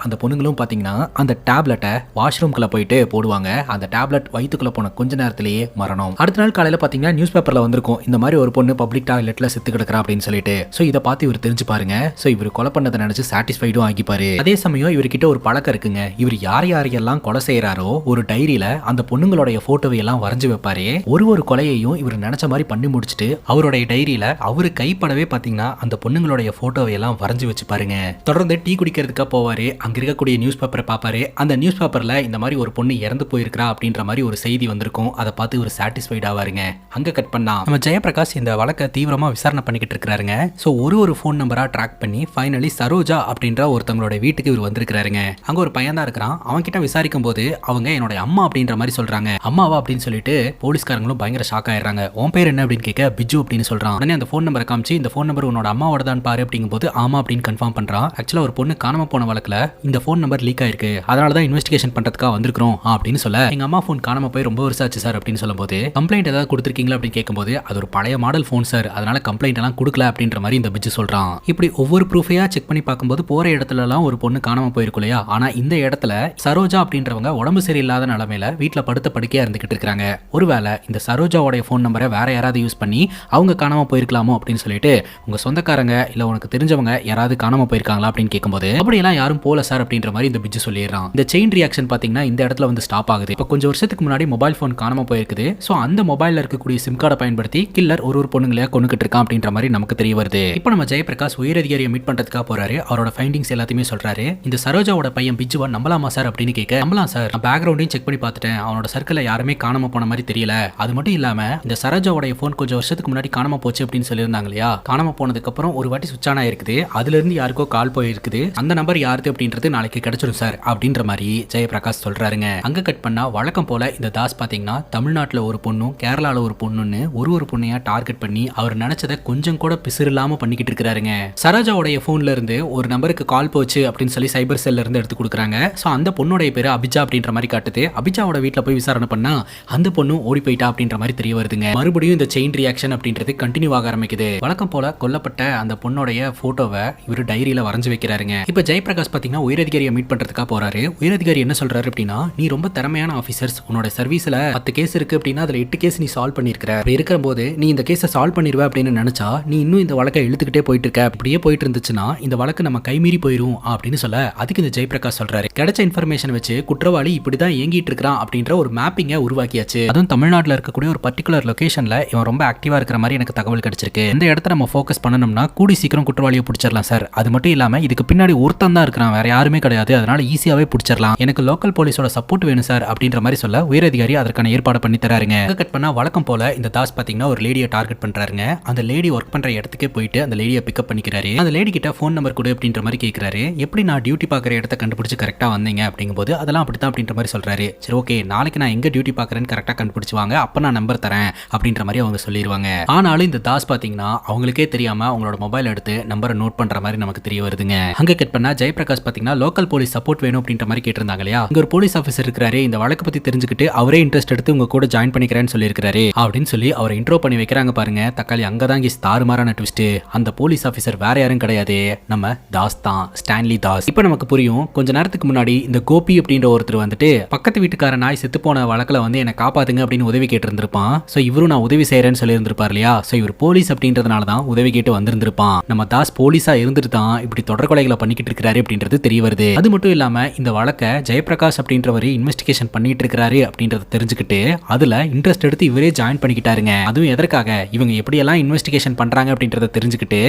அந்த பொண்ணுங்களும் பாத்தீங்கன்னா அந்த டேப்லெட்டை வாஷ்ரூம்குள்ள போயிட்டு போடுவாங்க. அந்த டேப்லெட் வயிற்றுக்குள்ள போன கொஞ்ச நேரத்திலேயே மரணம். அடுத்த நாள் காலையில பாத்தீங்கன்னா நியூஸ் பேப்பர்ல வந்திருக்கும், இந்த மாதிரி ஒரு பொண்ணு பப்ளிக் டாய்லெட்ல செத்து கிடக்குறா அப்படின்னு சொல்லிட்டு. சோ இதை பார்த்து இவர் தெரிஞ்சு பாருங்க. சோ இவர் கொலை பண்ணதை நினைச்சு சாட்டிஸ்ஃபைடும் ஆகிப்பாரு. அதே சமயம் இவர்கிட்ட ஒரு பழக்கம் இருக்குங்க. இவர் யாரையெல்லாம் கொலை செய்யறாரோ ஒரு டைரியில அந்த பொண்ணுங்களுடைய போட்டோவை எல்லாம் வரைஞ்சு வைப்பாரு. ஒரு கொலையையும் இவர் நினைச்ச மாதிரி பண்ணி முடிச்சுட்டு அவருடைய டைரியில அவரு கைப்படவே பாத்தீங்கன்னா அந்த பொண்ணுங்களுடைய போட்டோவை எல்லாம் வரைஞ்சு வச்சு பாருங்க. தொடர்ந்து டீ குடிக்கிறதுக்காக போவாரு. அங்க இருக்கக்கூடிய நியூஸ் பேப்பரை பாப்பாரு. அந்த நியூஸ் பேப்பர்ல இந்த மாதிரி ஒரு பொண்ணு இறந்து போயிருக்கா அப்படின்ற மாதிரி ஒரு செய்தி வந்திருக்கும். அதை பார்த்து இவர் சாட்டிஸ்ஃபைட் ஆவாருங்க. அங்க கட் பண்ணா நம்ம ஜெயபிரகாஷ் இந்த வழக்கை தீவிரமா விசாரணை பண்ணிக்கிட்டு இருக்காருங்க. சோ ஒரு ஃபோன் நம்பரா ட்ராக் பண்ணி ஃபைனலி சரோஜா அப்படின்ற ஒருத்தவங்களோட வீட்டுக்கு இவர் வந்திருக்காருங்க. அங்க ஒரு பையன் தான் இருக்கிறான். அவன் கிட்ட விசாரிக்கும் போது அவங்க என்னோட அம்மா அப்படின்ற மாதிரி சொல்றாங்க. அம்மாவா அப்படின்னு சொல்லிட்டு போலீஸ்காரங்களும் பயங்கர ஷாக் ஆயிடுறாங்க. உன் பேர் என்ன அப்படின்னு கேட்க பிஜு அப்படின்னு சொல்றான். உடனே அந்த ஃபோன் நம்பரை காமிச்சு இந்த ஃபோன் நம்பர் உன்னோட அம்மாவோட தான் பாரு அப்படிங்கும் போது ஆமா அப்படின்னு கன்ஃபார்ம் பண்றான். ஆக்சுவலா ஒரு பொண்ணு காணாம போன வழக்குல இந்த ஃபோன் நம்பர் லீக் ஆயிருக்கு, அதனாலதான் இன்வெஸ்டிகேஷன் பண்றதுக்காக வந்திருக்கிறோம் அப்படின்னு சொல்ல, எங்க அம்மா ஃபோன் காணாம போய் ரொம்ப வருஷம் ஆச்சு சார் அப்படின்னு சொல்லும்போது, கம்ப்ளைண்ட் ஏதாவது கொடுத்துருக்கீங்களா அப்படின்னு கேட்கும்போது அது ஒரு பழைய மாடல் ஃபோன் சார், அதனால கம்ப்ளைண்ட் எல்லாம் கொடுக்கல அப்படின்ற மாதிரி இந்த பிஜு சொல்றான். இப்படி ஒவ்வொரு ப்ரூஃபையா செக் பண்ணி பார்க்கும்போது போற இடத்துல எல்லாம் ஒரு பொண்ணு காணாம போயிருக்கும் இல்லையா, ஆனா இந்த இடத்துல சரோஜா அப்படின்றவங்க உடம்பு சரியில்லாத நிலைமையில வீட்டுல படுத்த படுக்கையா இருந்துகிட்டு இருக்காங்க. ஒருவேளை இந்த சரோஜாவோட ஃபோன் நம்பரை வேற யாராவது யூஸ் பண்ணி அவங்க காணாம போயிருக்கலாமோ அப்படின்னு சொல்லிட்டு உங்க சொந்தக்காரங்க இல்ல உனக்கு தெரிஞ்சவங்க யாராவது காணாம போயிருக்காங்களா அப்படின்னு கேட்கும்போது அப்படியெல்லாம் யாரும் போல சார் அப்படின்ற மாதிரி இந்த பிஜு சொல்லிடுறான். இந்த செயின் ரியாக்ஷன் பாத்தீங்கன்னா இந்த இடத்துல வந்து ஸ்டாப் ஆகுது. இப்போ கொஞ்சம் வருஷத்துக்கு முன்னாடி மொபைல் ஃபோன் காணாம போயிருக்குது. சோ அந்த மொபைல்ல இருக்கக்கூடிய சிம் கார்டை பயன்படுத்தி கில்லர் ஒரு பொண்ணுங்களையா கொண்டுகிட்டு இருக்கான் அப்படின்ற மாதிரி நமக்கு தெரிய வருது. இப்போ நம்ம ஜெயபிரகாஷ் உயரதிகாரியை மீட் பண்றதுக்காக போறாரு. அவரோட ஃபைண்டிங்ஸ் எல்லாத்தையுமே சொல்றாரு. இந்த சரோஜாவோட பையன் பிஜுவா நம்பலாமா சார் அப்படின்னு கேட்க, நம்பலாம் சார், நான் பேக்ரவுண்டையும் செக் பண்ணி பார்த்துட்டேன், அவனோட சர்க்கிள்ல யாருமே காணாம போன மாதிரி தெரியல. அது மட்டும் இல்லாம இந்த சரோஜாவோட ஃபோன் கொஞ்சம் வருஷத்துக்கு முன்னாடி காணாம போச்சு அப்படின்னு சொல்லியிருந்தாங்க இல்லையா, காணாம போனதுக்கு அப்புறம் ஒரு வாட்டி சுவிட்ச் ஆன் ஆயிருக்குது, அதுல இருந்து யாருக்கோ கால் போயிருக்குது, அந்த நம்பர் யாருக்கு அப்படின்றது நாளைக்கு கிடைச்சிடும் சார் அப்படின்ற மாதிரி ஜெயபிரகாஷ் சொல்றாருங்க. அங்க கட் பண்ணா வழக்கம் போல இந்த தாஸ் பாத்தீங்கன்னா தமிழ்நாட்டுல ஒரு பொண்ணும் கேரளால ஒரு பொண்ணுன்னு ஒரு பொண்ணையா டார்கெட் பண்ணி அவர் நினைச்சதை கொஞ்சம் கூட பிசிறு இல்லாம பண்ணிக்கிட்டு இருக்காருங்க. சரோஜாவோட போன்ல இருந்து ஒரு நம்பருக்கு கால் போச்சு அப்படின்னு சொல்லி சைபர் செல்ல இருந்து எடுத்து கொடுக்குறாங்க. சோ அந்த பொண்ணோட பேரு அபிஜா அப்படின்ற மாதிரி காட்டுது. அபிஜாவோட வீட்டுல போய் விசாரணை பண்ணா அந்த பொண்ணு ஓடி போயிட்டா அப்படின்ற மாதிரி தெரிய வருதுங்க. மறுபடியும் இந்த செயின் ரியாக்ஷன் அப்படின்றது கண்டினியூ ஆக ஆரம்பிக்குது. வழக்கம் போல கொல்லப்பட்ட அந்த பொண்ணோடைய போட்டோவை இவர் டைரியில வரைஞ்சு வைக்கிறாருங்க. இப்ப ஜெயபிரகாஷ் பாத்தீங்கன்னா உயரதிகாரியை மீட் பண்றதுக்காக போறாரு. உயரதிகாரி என்ன சொல்றாரு அப்படின்னா, நீ ரொம்ப திறமையான ஆபீசர்ஸ், உன்னோட சர்வீஸ்ல 10 கேஸ் இருக்கு அப்படின்னா அதுல 8 கேஸ் நீ சால்வ் பண்ணிருக்கிற. அப்படி இருக்கிற போது நீ இந்த கேஸை சால்வ் பண்ணிடுவ அப்படின்னு நினைச்சா நீ இன்னும் இந்த வழக்கை இழுத்துக்கிட்டே போயிட்டு இருக்க. அப்படியே போயிட்டு இருந்துச்சுன்னா இந்த வழக்கு நம்ம கைமீறி போயிரும் அப்படின்னு சொல்ல, அதுக்கு இந்த ஜெயபிரகாஷ் சொல்றாரு, கிடைச்ச இன்ஃபர்மேஷன் வச்சு குற்றவாளி இப்படிதான் இயங்கிட்டு இருக்கான் அப்படின்ற ஒரு மேப்பிங்கை உருவாக்கியாச்சு. அதுவும் தமிழ்நாட்டில் இருக்கக்கூடிய ஒரு பர்டிகுலர் லொகேஷன்ல இவன் ரொம்ப ஆக்டிவா இருக்கிற மாதிரி எனக்கு தகவல் கிடைச்சிருக்கு. இந்த இடத்த நம்ம ஃபோக்கஸ் பண்ணணும்னா கூடி சீக்கிரம் குற்றவாளியை பிடிச்சிடலாம் சார். அது மட்டும் இல்லாம இதுக்கு பின்னாடி ஒருத்தன் தான் இருக்கிறான், வேற யாருமே கிடையாது, அதனால ஈஸியாவே பிடிச்சிடலாம். எனக்கு லோக்கல் போலீஸோட சப்போர்ட் வேணும் சார் அப்படின்ற மாதிரி சொல்ல உயரதிகாரி அதற்கான ஏற்பாடு பண்ணி தராருங்க. கட் பண்ணா வழக்கம் போல இந்த தாஸ் பாத்தீங்கன்னா ஒரு லேடியை டார்கெட் பண்றாருங்க. அந்த லேடி ஒர்க் பண்ற இடத்துக்கே போயிட்டு அந்த லேடியை பிக்கப் பண்ணிக்கிறாரு. அந்த லேடி கிட்ட போன் நம்பர் கொடு அப்படின்ற மாதிரி கேட்கிறாரு. எப்படி நான் டியூட்டி பார்க்குற இடத்த கண்டுபிடிச்சு கரெக்டாக வந்தீங்க அப்படிங்கும்போது அதெல்லாம் அப்படி தான் அப்படின்ற மாதிரி சொல்கிறாரு. சரி ஓகே, நாளைக்கு நான் எங்கே டியூட்டி பார்க்குறேன்னு கரெக்டாக கண்டுபிடிச்சு வாங்க, அப்போ நான் நம்பர் தரேன் அப்படின்ற மாதிரி அவங்க சொல்லிடுவாங்க. ஆனாலும் இந்த தாஸ் பார்த்தீங்கன்னா அவங்களுக்கே தெரியாமல் அவங்களோட மொபைல் எடுத்து நம்பரை நோட் பண்ணுற மாதிரி நமக்கு தெரிய வருதுங்க. அங்கே கட் பண்ணா ஜெயபிரகாஷ் பார்த்தீங்கன்னா லோக்கல் போலீஸ் சப்போர்ட் வேணும் அப்படின்ற மாதிரி கேட்டிருந்தாங்க இல்லையா. இங்க ஒரு போலீஸ் ஆஃபீஸர் இருக்கிறாரு, இந்த வழக்கு பற்றி தெரிஞ்சுக்கிட்டு அவரே இன்ட்ரெஸ்ட் எடுத்து உங்க கூட ஜாயின் பண்ணிக்கிறேன்னு சொல்லியிருக்காரு அப்படின்னு சொல்லி அவரை இன்ட்ரோ பண்ணி வைக்கிறாங்க பாருங்க. தக்காளி அங்கதான் தாறுமாறான ட்விஸ்ட். அந்த போலீஸ் ஆஃபீஸர் வேற யாரும் கிடையாது, நம்ம தாஸ் தான், ஸ்டான்லி தாஸ். இப்போ நமக்கு புரியும். கொஞ்ச நேரத்துக்கு முன்னாடி இந்த கோபி அப்படின்ற ஒருத்தர் வந்துட்டு பக்கத்து வீட்டுக்கார நாய் செத்து போன வழக்கில் வந்து என்னை காப்பாத்துங்க அப்படின்னு உதவி கேட்டு இருந்திருப்பான். ஸோ இவரும் நான் உதவி செய்யறேன்னு சொல்லி இருந்திருப்பார் இல்லையா. ஸோ இவர் போலீஸ் அப்படின்றதுனால தான் உதவி கேட்டு வந்திருந்திருப்பான். நம்ம தாஸ் போலீஸா இருந்துட்டு தான் இப்படி தொடர் கொலைகளை பண்ணிக்கிட்டு இருக்கிறாரு அப்படின்றது தெரிய வருது. அது மட்டும் இல்லாம இந்த வழக்கை ஜெயபிரகாஷ் அப்படின்றவர் இன்வெஸ்டிகேஷன் பண்ணிட்டு இருக்கிறாரு அப்படின்றத தெரிஞ்சுக்கிட்டு அதுல இன்ட்ரெஸ்ட் எடுத்து இவரே ஜாயின் பண்ணிக்கிட்டாருங்க. அதுவும் எதற்காக, இவங்க எப்படியெல்லாம் இன்வெஸ்டிகேஷன் பண்றாங்க அப்படின்றத தெரிஞ்சுக்கிட்டு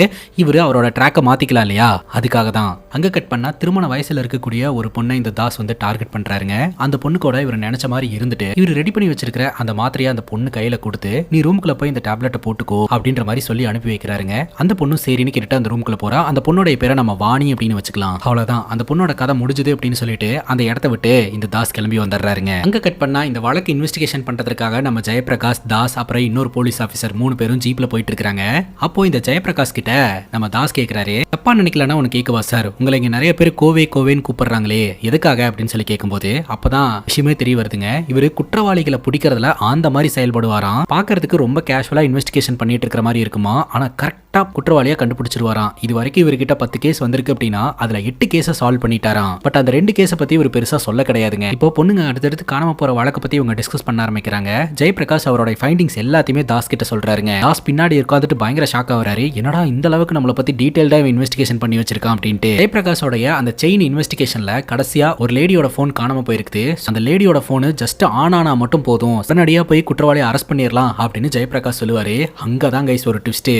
இவரு அவரோட ட்ராக்கை மாத்திக்கலாம் இல்லையா, அதுக்காக தான். அங்க கட் பண்ணா திருமண வயசுல இருக்கக்கூடிய ஒரு பொண்ணை இந்த தாஸ் வந்து டார்கெட் பண்றாருங்க. அந்த பொண்ணு கூட இவர் நினைச்ச மாதிரி இருந்துட்டு இவர் ரெடி பண்ணி வச்சிருக்கிற அந்த மாத்திரையை அந்த பொண்ணு கையில கொடுத்து நீ ரூம்குள்ள போய் இந்த டேப்லெட்டை போட்டுக்கோ அப்படின்ற மாதிரி சொல்லி அனுப்பி வைக்கிறாருங்க. அந்த பொண்ணு சரின்னு கேட்டு அந்த ரூம்குள்ள போறா. அந்த பொண்ணோட பேரை நம்ம வாணி அப்படின்னு வச்சுக்கலாம். அவ்வளவுதான், அந்த பொண்ணோட கதை முடிஞ்சது அப்படின்னு சொல்லிட்டு அந்த இடத்த விட்டு இந்த தாஸ் கிளம்பி வந்துடுறாருங்க. அங்க கட் பண்ணா இந்த வழக்கு இன்வெஸ்டிகேஷன் பண்றதுக்காக நம்ம ஜெயபிரகாஷ், தாஸ், அப்புறம் இன்னொரு போலீஸ் ஆஃபீஸர் 3 பேரும் ஜீப்ல போயிட்டு இருக்காங்க. அப்போ இந்த ஜெயபிரகாஷ் கிட்ட நம்ம தாஸ் கேட்கிறாரு, தப்பா நினைக்கலன்னா உனக்கு கேட்கவா சார், உங்களை இங்க நிறைய பேர் கோவேன்னு கூப்பிடுறாங்களே, எதுக்காக அப்படின்னு சொல்லி கேட்கும்போது அப்பதான் விஷயமே தெரிய வருதுங்க. இவரு குற்றவாளிகளை பிடிக்கிறதுல அந்த மாதிரி செயல்படுவாராம். பாக்குறதுக்கு ரொம்ப கேஷுவலா இன்வெஸ்டிகேஷன் பண்ணிட்டு இருக்கிற மாதிரி இருக்குமா, ஆனா கரெக்டா குற்றவாளியா கண்டுபிடிச்சிருவாராம். இது வரைக்கும் இவர்கிட்ட 10 கேஸ் வந்திருக்கு அப்படின்னா அதுல 8 கேஸை சால்வ் பண்ணிட்டாராம். பட் அந்த 2 கேஸை பத்தி இவர் பெருசா சொல்ல கிடையாதுங்க. இப்போ பொண்ணுங்க அடுத்தடுத்து காணாம போற வழக்க பத்தி இவங்க டிஸ்கஸ் பண்ண ஆரம்பிக்கிறாங்க. ஜெயபிரகாஷ் அவரோட ஃபைண்டிங்ஸ் எல்லாத்தையுமே தாஸ் கிட்ட சொல்றாருங்க. தாஸ் பின்னாடி உட்காந்துட்டு பயங்கர ஷாக் ஆகுறாரு. என்னடா இந்த அளவுக்கு நம்மளை பத்தி டீடைல்டா இன்வெஸ்டிகேஷன் பண்ணி வச்சிருக்கான் அப்படின்ட்டு. ஜெயபிரகாஷோட அந்த செயின் இன்வெஸ்டிகேஷன்ல கடைசியா ஒரு லேடியோட போன் காணாம போயிருக்குது. அந்த லேடியோட போன் ஜஸ்ட் ஆன் ஆனா மட்டும் போதும், உடனடியா போய் குற்றவாளியை அரெஸ்ட் பண்ணிடலாம் அப்படின்னு ஜெயபிரகாஷ் சொல்லுவாரு. அங்கதான் கைஸ் ஒரு ட்விஸ்ட்.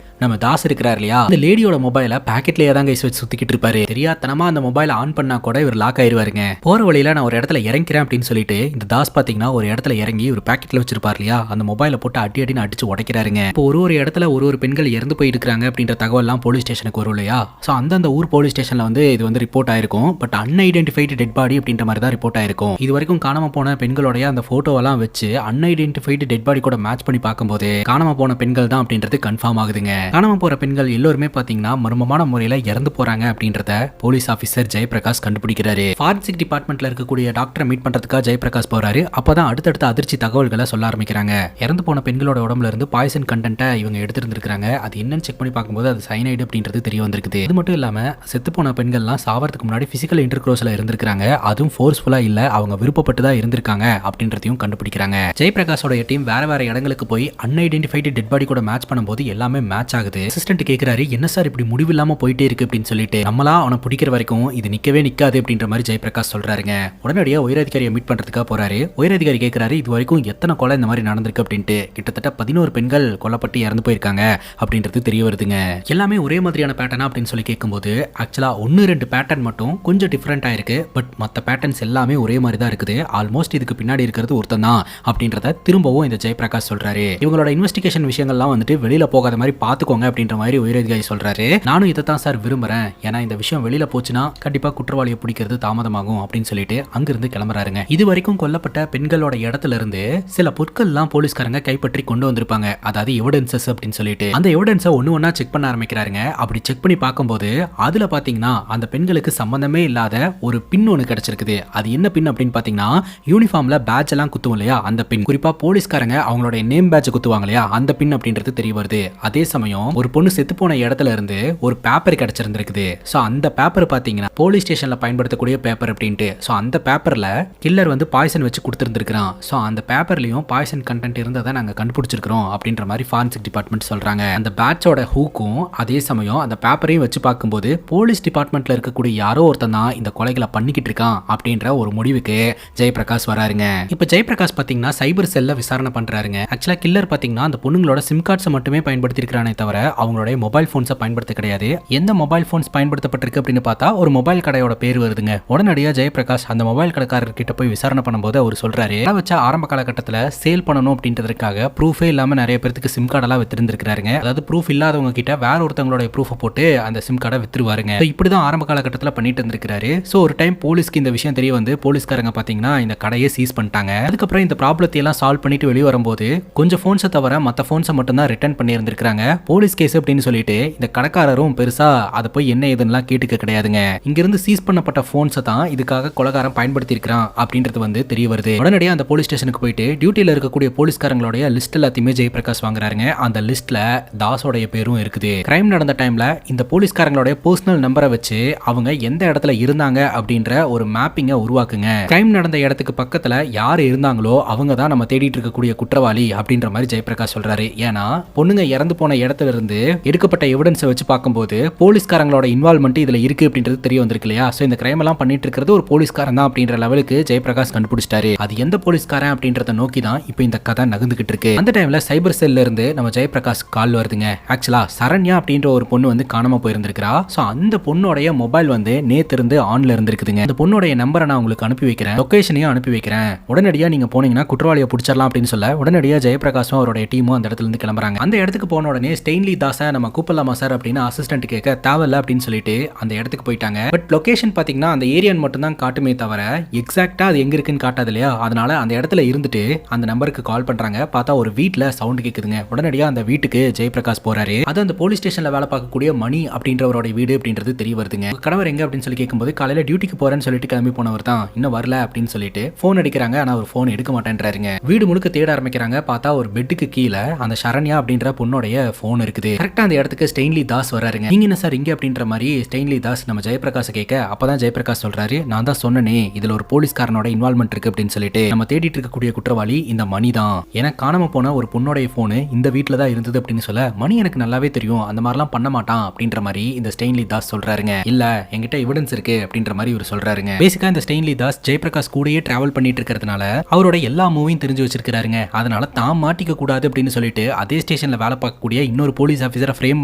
நம்ம தாஸ் இருக்கிறார் இல்லையா, அந்த லேடியோட மொபைலை பாக்கெட்லயே தான் கைஸ் வச்சு சுத்திக்கிட்டு இருப்பாரு. தெரியாதனமா அந்த மொபைல் ஆன் பண்ணா கூட இவர் லாக் ஆயிருவாருங்க. போற வழியில நான் ஒரு இடத்துல இறங்கிறேன் அப்படின்னு சொல்லிட்டு இந்த தாஸ் பாத்தீங்கன்னா ஒரு இடத்துல இறங்கி ஒரு பாக்கெட்ல வச்சிருப்பார் இல்லையா, அந்த மொபைலை போட்டு அடின்னு அடிச்சு உடைக்கிறாருங்க. இப்போ ஒரு இடத்துல ஒரு பெண்கள் இறந்து போயிருக்காங்க அப்படின்ற தகவல்லாம் போலீஸ் ஸ்டேஷனுக்கு வரும் இல்லையா. ஸோ அந்தந்த ஊர் போலீஸ் ஸ்டேஷன்ல வந்து இது வந்து ரிப்போர்ட் ஆயிருக்கும். பட் அன்ஐடென்டிஃபைடு டெட் பாடி அப்படின்ற மாதிரி தான் ரிப்போர்ட் ஆயிருக்கும். இது வரைக்கும் காணாம போன பெண்களுடைய அந்த போட்டோவெல்லாம் வச்சு அன்ஐடென்டிஃபைடு டெட் பாடி கூட மேட்ச் பண்ணி பார்க்கும்போது காணாம போன பெண்கள் தான் அப்படின்றது கன்ஃபார்ம் ஆகுதுங்க. காணாம போற பெண்கள் எல்லோருமே பாத்தீங்கன்னா மர்மமான முறையில இறந்து போறாங்க அப்படின்றத போலீஸ் ஆபீசர் ஜெயபிரகாஷ் கண்டுபிடிக்கிறாரு. ஃபாரன்சிக் டிபார்ட்மெண்ட்ல இருக்கக்கூடிய டாக்டரை மீட் பண்றதுக்காக ஜெயபிரகாஷ் போறாரு. அப்பதான் அடுத்தடுத்த அதிர்ச்சி தகவல்களை சொல்ல ஆரம்பிக்கிறாங்க. இறந்து போன பெண்களோட உடம்புல இருந்து பாய்சன் கண்டென்ட்டை இவங்க எடுத்திருந்திருக்காங்க. அது என்னன்னு செக் பண்ணி பார்க்கும்போது அது சைனைடு அப்படின்றது தெரிய வந்திருக்குது. இது மட்டும் இல்லாம செத்து போன பெண்கள்லாம் சாவறதுக்கு முன்னாடி பிசிக்கல் இன்டர்கோர்ஸ்ல இருந்திருக்காங்க. அதுவும் ஃபோர்ஸ்ஃபுல்லா இல்ல, அவங்க விருப்பப்பட்டு தான் இருந்திருக்காங்க அப்படின்றதையும் கண்டுபிடிக்கிறாங்க. ஜெயபிரகாஷோட டீம் வேற வேற இடங்களுக்கு போய் அன்ஐடென்டிஃபைடு டெட் பாடி கூட மேட்ச் பண்ணும்போது எல்லாமே மேட்ச் ஆகுது. அசிஸ்டன்ட் கேக்குறாரு, என்ன சார் இப்படி முடிவு இல்லாம போயிட்டே இருக்கு அப்படின்னு சொல்லிட்டு. நம்மளா அவனை பிடிக்கிற வரைக்கும் இது நிக்கவே நிக்காது அப்படின்ற மாதிரி ஜெயபிரகாஷ் சொல்றாருங்க. உடனடியா உயரதிகாரியை மீட் பண்றதுக்காக போறாரு. உயரதிகாரி கேட்கிறாரு, இது வரைக்கும் எத்தனை கொலை இந்த மாதிரி நடந்திருக்கு அப்படின்ட்டு. கிட்டத்தட்ட 11 பெண்கள் கொல்லப்பட்டு இறந்து போயிருக்காங்க அப்படின்றது தெரிய வருதுங்க. எல்லாமே ஒரே மாதிரியான பேட்டர்னா அப்படின்னு சொல்லி கேட்கும்போது ஆக்சுவலா 1-2 பேட்டர்ன் மட்டும் கொஞ்சம் டிஃபரெண்டா இருக்கு. பட் மற்ற பேட்டர்ன்ஸ் எல்லாமே ஒரே மாதிரி தான் இருக்குது. ஆல்மோஸ்ட் இதுக்கு பின்னாடி இருக்கிறது ஒருத்தன் தான் அப்படின்றத திரும்பவும் இந்த ஜெயபிரகாஷ் சொல்றாரு. இவங்களோட இன்வெஸ்டிகேஷன் விஷயங்கள்லாம் வந்துட்டு வெளியில போகாத மாதிரி பாத்துக்கோங்க அப்படின்ற மாதிரி உயரதிகாரி சொல்றாரு. நானும் இதை தான் சார் விரும்புறேன், ஏன்னா இந்த விஷயம் வெளியில போச்சுன்னா கண்டிப்பா குற்றவாளியை பிடிக்கிறது தாமதமாகும் அப்படின்னு சொல்லிட்டு அங்கிருந்து கிளம்புறாருங்க. இது வரைக்கும் கொல்லப்பட்ட பெண்களோட இடத்துல இருந்து சில பொருட்கள்லாம் போலீஸ்காரங்க கைப்பற்றி கொண்டு வந்திருப்பாங்க. அதாவது எவிடன்சஸ் அப்படின்னு சொல்லிட்டு அந்த எவிடன்ஸை ஒண்ணா செக் பண்ண ஆரம்பிக்கிறாருங்க. அப்படி செக் பண்ணி பார்க்கும்போது அதுல பாத்தீங்கன்னா அந்த பெண்களுக்கு சம்பந்தமே இல்லாத ஒரு பின் ஒன்று கிடைச்சிருக்குது. அது என்ன பின் அப்படின்னு பாத்தீங்கன்னா யூனிஃபார்ம்ல பேட்ச் எல்லாம் குத்துவோம் இல்லையா, அந்த பின். குறிப்பா போலீஸ்காரங்க அவங்களோட நேம் பேட்ச் குத்துவாங்க இல்லையா, அந்த பின் அப்படின்றது தெரிய வருது. அதே சமயம் ஒரு பொண்ணு செத்து போன இடத்துல இருந்து ஒரு பேப்பர் கிடைச்சிருந்திருக்குது. சோ அந்த பேப்பர் பாத்தீங்கன்னா போலீஸ் ஸ்டேஷன்ல பயன்படுத்தக்கூடிய பேப்பர் அப்படின்ட்டு. சோ அந்த பேப்பர்ல கில்லர் வந்து பாய்சன் வச்சு கொடுத்திருந்திருக்கான். சோ அந்த பேப்பர்லயும் பாய்சன் கண்டென்ட் இருந்ததை நாங்க கண்டுபிடிச்சிருக்கிறோம் அப்படின்ற மாதிரி ஃபாரன்சிக் டிபார்ட்மெண்ட் சொல்றாங்க. அந்த பேட்சோட ஹூக்கும் அதே சமயம் அந்த பேப்பரையும் வச்சு பார்க்கும்போது போலீஸ் டிபார்ட்மெண்ட்ல இருக்கக்கூடிய யாரோ ஒருத்தன் தான் இந்த கொலைகளை பண்ணிக்கிட்டு இருக்கான் அப்படின்ற ஒரு முடிவுக்கு ஜெயபிரகாஷ் வராருங்க. இப்ப ஜெயபிரகாஷ் பாத்தீங்கன்னா சைபர் செல்ல விசாரணை பண்றாருங்க. ஆக்சுவலா கில்லர் பாத்தீங்கன்னா அந்த பொண்ணுங்களோட சிம் கார்ட்ஸ் மட்டுமே பயன்படுத்தி இருக்கிறானே தவிர அவங்களுடைய மொபைல் போன்ஸை பயன்படுத்த கிடையாது. எந்த மொபைல் போன்ஸ் பயன்படுத்தப்பட்டிருக்கு அப்படின்னு பார்த்தா ஒரு மொபைல் கடையோட பேர் வருதுங்க. உடனடியாக ஜெயபிரகாஷ் அந்த மொபைல் கடைக்காரர்கிட்ட போய் விசாரணை பண்ணும்போது அவர் சொல்றாரு, வச்ச ஆரம்ப காலகட்டத்தில் சேல் பண்ணணும் அப்படின்றதுக்காக ப்ரூஃபே இல்லாம நிறைய பேருக்கு சிம் கார்டெல்லாம் வித்திருந்திருக்காருங்க. அதாவது ப்ரூஃப் இல்லாதவங்க கிட்ட வேற ஒருத்தவங்களுடைய ப்ரூஃபை போட்டு அந்த சிம் கார்டை வித்துருவாருங்க. இப்படிதான் ஆரம்ப காலகட்டத்தில் பண்ணிட்டு இருந்திருக்காரு. ஸோ ஒரு டைம் போலீஸ்க்கு இந்த விஷயம் தெரிய வந்து போலீஸ்காரங்க பாத்தீங்கன்னா இந்த கடையை சீஸ் பண்ணிட்டாங்க. அதுக்கப்புறம் இந்த ப்ராப்ளத்தை எல்லாம் சால்வ் பண்ணிட்டு வெளியே வரும்போது கொஞ்சம் போன்ஸை தவிர மற்ற போன்ஸை மட்டும் தான் ரிட்டர்ன் பண்ணி இருந்திருக்காங்க. போலீஸ் கேஸ் அப்படின்னு சொல்லிட்டு இந்த கடைக்காரரும் பெருசா அதை போய் என்ன ஏதுன்னு கேட்டுக்க கிடையாதுங்க. இங்கிருந்து சீஸ் பண்ணப்பட்ட போன்ஸை தான் இதுக்காக கொலைகாரன் பயன்படுத்தி இருக்கிறான் அப்படின்றது வந்து தெரிய வருது. உடனடியாக அந்த போலீஸ் ஸ்டேஷனுக்கு போயிட்டு டியூட்டியில் இருக்கக்கூடிய போலீஸ்காரங்களுடைய லிஸ்ட் எல்லாத்தையுமே ஜெயபிரகாஷ் வாங்குறாருங்க. அந்த லிஸ்ட்ல தாஸோடைய பேரும் இருக்குது. கிரைம் நடந்த டைம்ல இந்த போலீஸ்காரங்களுடைய பர்சனல் நம்பரை வச்சு அவங்க எந்த இடத்துல இருந்தாங்க அப்படின்ற ஒரு மேப்பிங்கை உருவாக்குங்க. கிரைம் நடந்த இடத்துக்கு பக்கத்துல யாரு இருந்தாங்களோ அவங்க தான் நம்ம தேடிட்டு இருக்கக்கூடிய குற்றவாளி அப்படின்ற மாதிரி ஜெயபிரகாஷ் சொல்றாரு. ஏன்னா பொண்ணுங்க இறந்து போன இடத்துல இருந்து எடுக்கப்பட்ட எவிடன்ஸை வச்சு பார்க்கும்போது போலீஸ்காரங்களோட இன்வால்மெண்ட் இதுல இருக்கு அப்படின்றது தெரிய வந்திருக்கு இல்லையா. சோ இந்த கிரைம் எல்லாம் பண்ணிட்டு இருக்கிறது ஒரு போலீஸ்காரன் தான் அப்படின்ற லெவலுக்கு ஜெயபிரகாஷ் கண்டுபிடிச்சிட்டாரு. அது எந்த போலீஸ்காரன் அப்படின்றத நோக்கி தான் இப்போ இந்த கதை நகர்ந்துகிட்டு இருக்கு. அந்த டைம்ல சைபர் செல்ல இருந்து நம்ம ஜெயபிரகாஷ் கால் வருதுங்க. ஆக்சுவலா சரண்யா அப்படின்ற ஒரு பொண்ணு வந்து காணாம போயிருந்திருக்கிறா. சோ அந்த பொண்ணோடைய மொபைல் வந்து நேத்து இருந்து ஆன்ல இருந்திருக்குதுங்க. அந்த பொண்ணோடைய நம்பரை நான் உங்களுக்கு அனுப்பி வைக்கிறேன், லொகேஷனையும் அனுப்பி வைக்கிறேன். உடனடியா நீங்க போனீங்கன்னா குற்றவாளியை பிடிச்சிடலாம் அப்படின்னு சொல்ல உடனடியா ஜெயபிரகாஷும் அவருடைய டீமும் அந்த இடத்துல இருந்து கிளம்புறாங்க. அந்த இடத்துக்கு போன உடனே ஸ்டெயின்லி தாஸை நம்ம கூப்பிடலாமா சார் அப்படின்னு அசிஸ்டன்ட் கேட்க தேவையில்ல அப்படின்னு சொல்லிட்டு அந்த இடத்துக்கு போயிட்டாங்க. பட் லொகேஷன் பாத்தீங்கன்னா அந்த ஏரியான் மட்டும் தான் காட்டுமே தவிர எக்ஸாக்டா அது எங்க இருக்குன்னு காட்டாது இல்லையா. அதனால அந்த இடத்துல இருந்துட்டு அந்த நம்பருக்கு கால் பண்றாங்க. பார்த்தா ஒரு வீட்ல சவுண்ட் கேக்குதுங்க. உடனடியா அந்த வீட்டுக்கு ஜெயபிரகாஷ் போறாரு. அது அந்த போலீஸ் ஸ்டேஷன்ல வேலை பார்க்கக்கூடிய மணி அப்படின்றவரோட வீடு அப்படின்றது தெரிய வருதுங்க. கணவர் எங்க அப்படின்னு சொல்லி கேட்கும்போது காலையில டியூட்டிக்கு போறேன்னு சொல்லிட்டு கிளம்பி போனவர் தான், இன்னும் வரல அப்படின்னு சொல்லிட்டு போன் அடிக்கிறாங்க. ஆனா அவர் போன் எடுக்க மாட்டேன்றாருங்க. வீடு முழுக்க தேட ஆரம்பிக்கிறாங்க. பார்த்தா ஒரு பெட்டுக்கு கீழே அந்த சரண்யா அப்படின்ற பொண்ணுடைய போன் இருக்குது. கரெக்டா அந்த இடத்துக்கு ஸ்டெயின்லி தாஸ் வராருங்க. நீங்க என்ன சார் இங்க அப்படின்ற மாதிரி ஸ்டெயின்லி தாஸ் நம்ம ஜெயபிரகாஷ் கேட்க அப்பதான் ஜெயபிரகாஷ் சொல்றாரு, நான் தான் சொன்னனே இதுல ஒரு போலீஸ்காரனோட இன்வால்மெண்ட் இருக்கு அப்படின்னு சொல்லிட்டு. நம்ம தேடிட்டு இருக்கக்கூடிய குற்றவாளி இந்த மணி தான். எனக்கு காணாம போன ஒரு பொண்ணுடைய போனு இந்த வீட்டுல தான் இருந்தது அப்படின்னு சொல்ல மணி எனக்கு நல்லாவே தெரியும், அந்த மாதிரிலாம் பண்ண மாட்டான் அப்படின்ற மாதிரி இந்த ஸ்டெயின்லி தாஸ் சொல்றாருங்க. இல்ல என்கிட்ட எவிடன்ஸ் இருக்கு அப்படின்ற மாதிரி இவர் சொல்றாருங்க. பேசிக்கா இந்த ஸ்டெயின்லி தாஸ் ஜெயபிரகாஷ் கூடயே டிராவல் பண்ணிட்டு இருக்கிறதுனால அவரோட எல்லா மூவையும் தெரிஞ்சு வச்சிருக்காருங்க. அதனால தான் மாட்டிக்க கூடாது அப்படின்னு சொல்லிட்டு அதே ஸ்டேஷன்ல வேலை பார்க்கக்கூடிய இன்னொரு போலீஸ் ஆபீசரை ஃப்ரேம்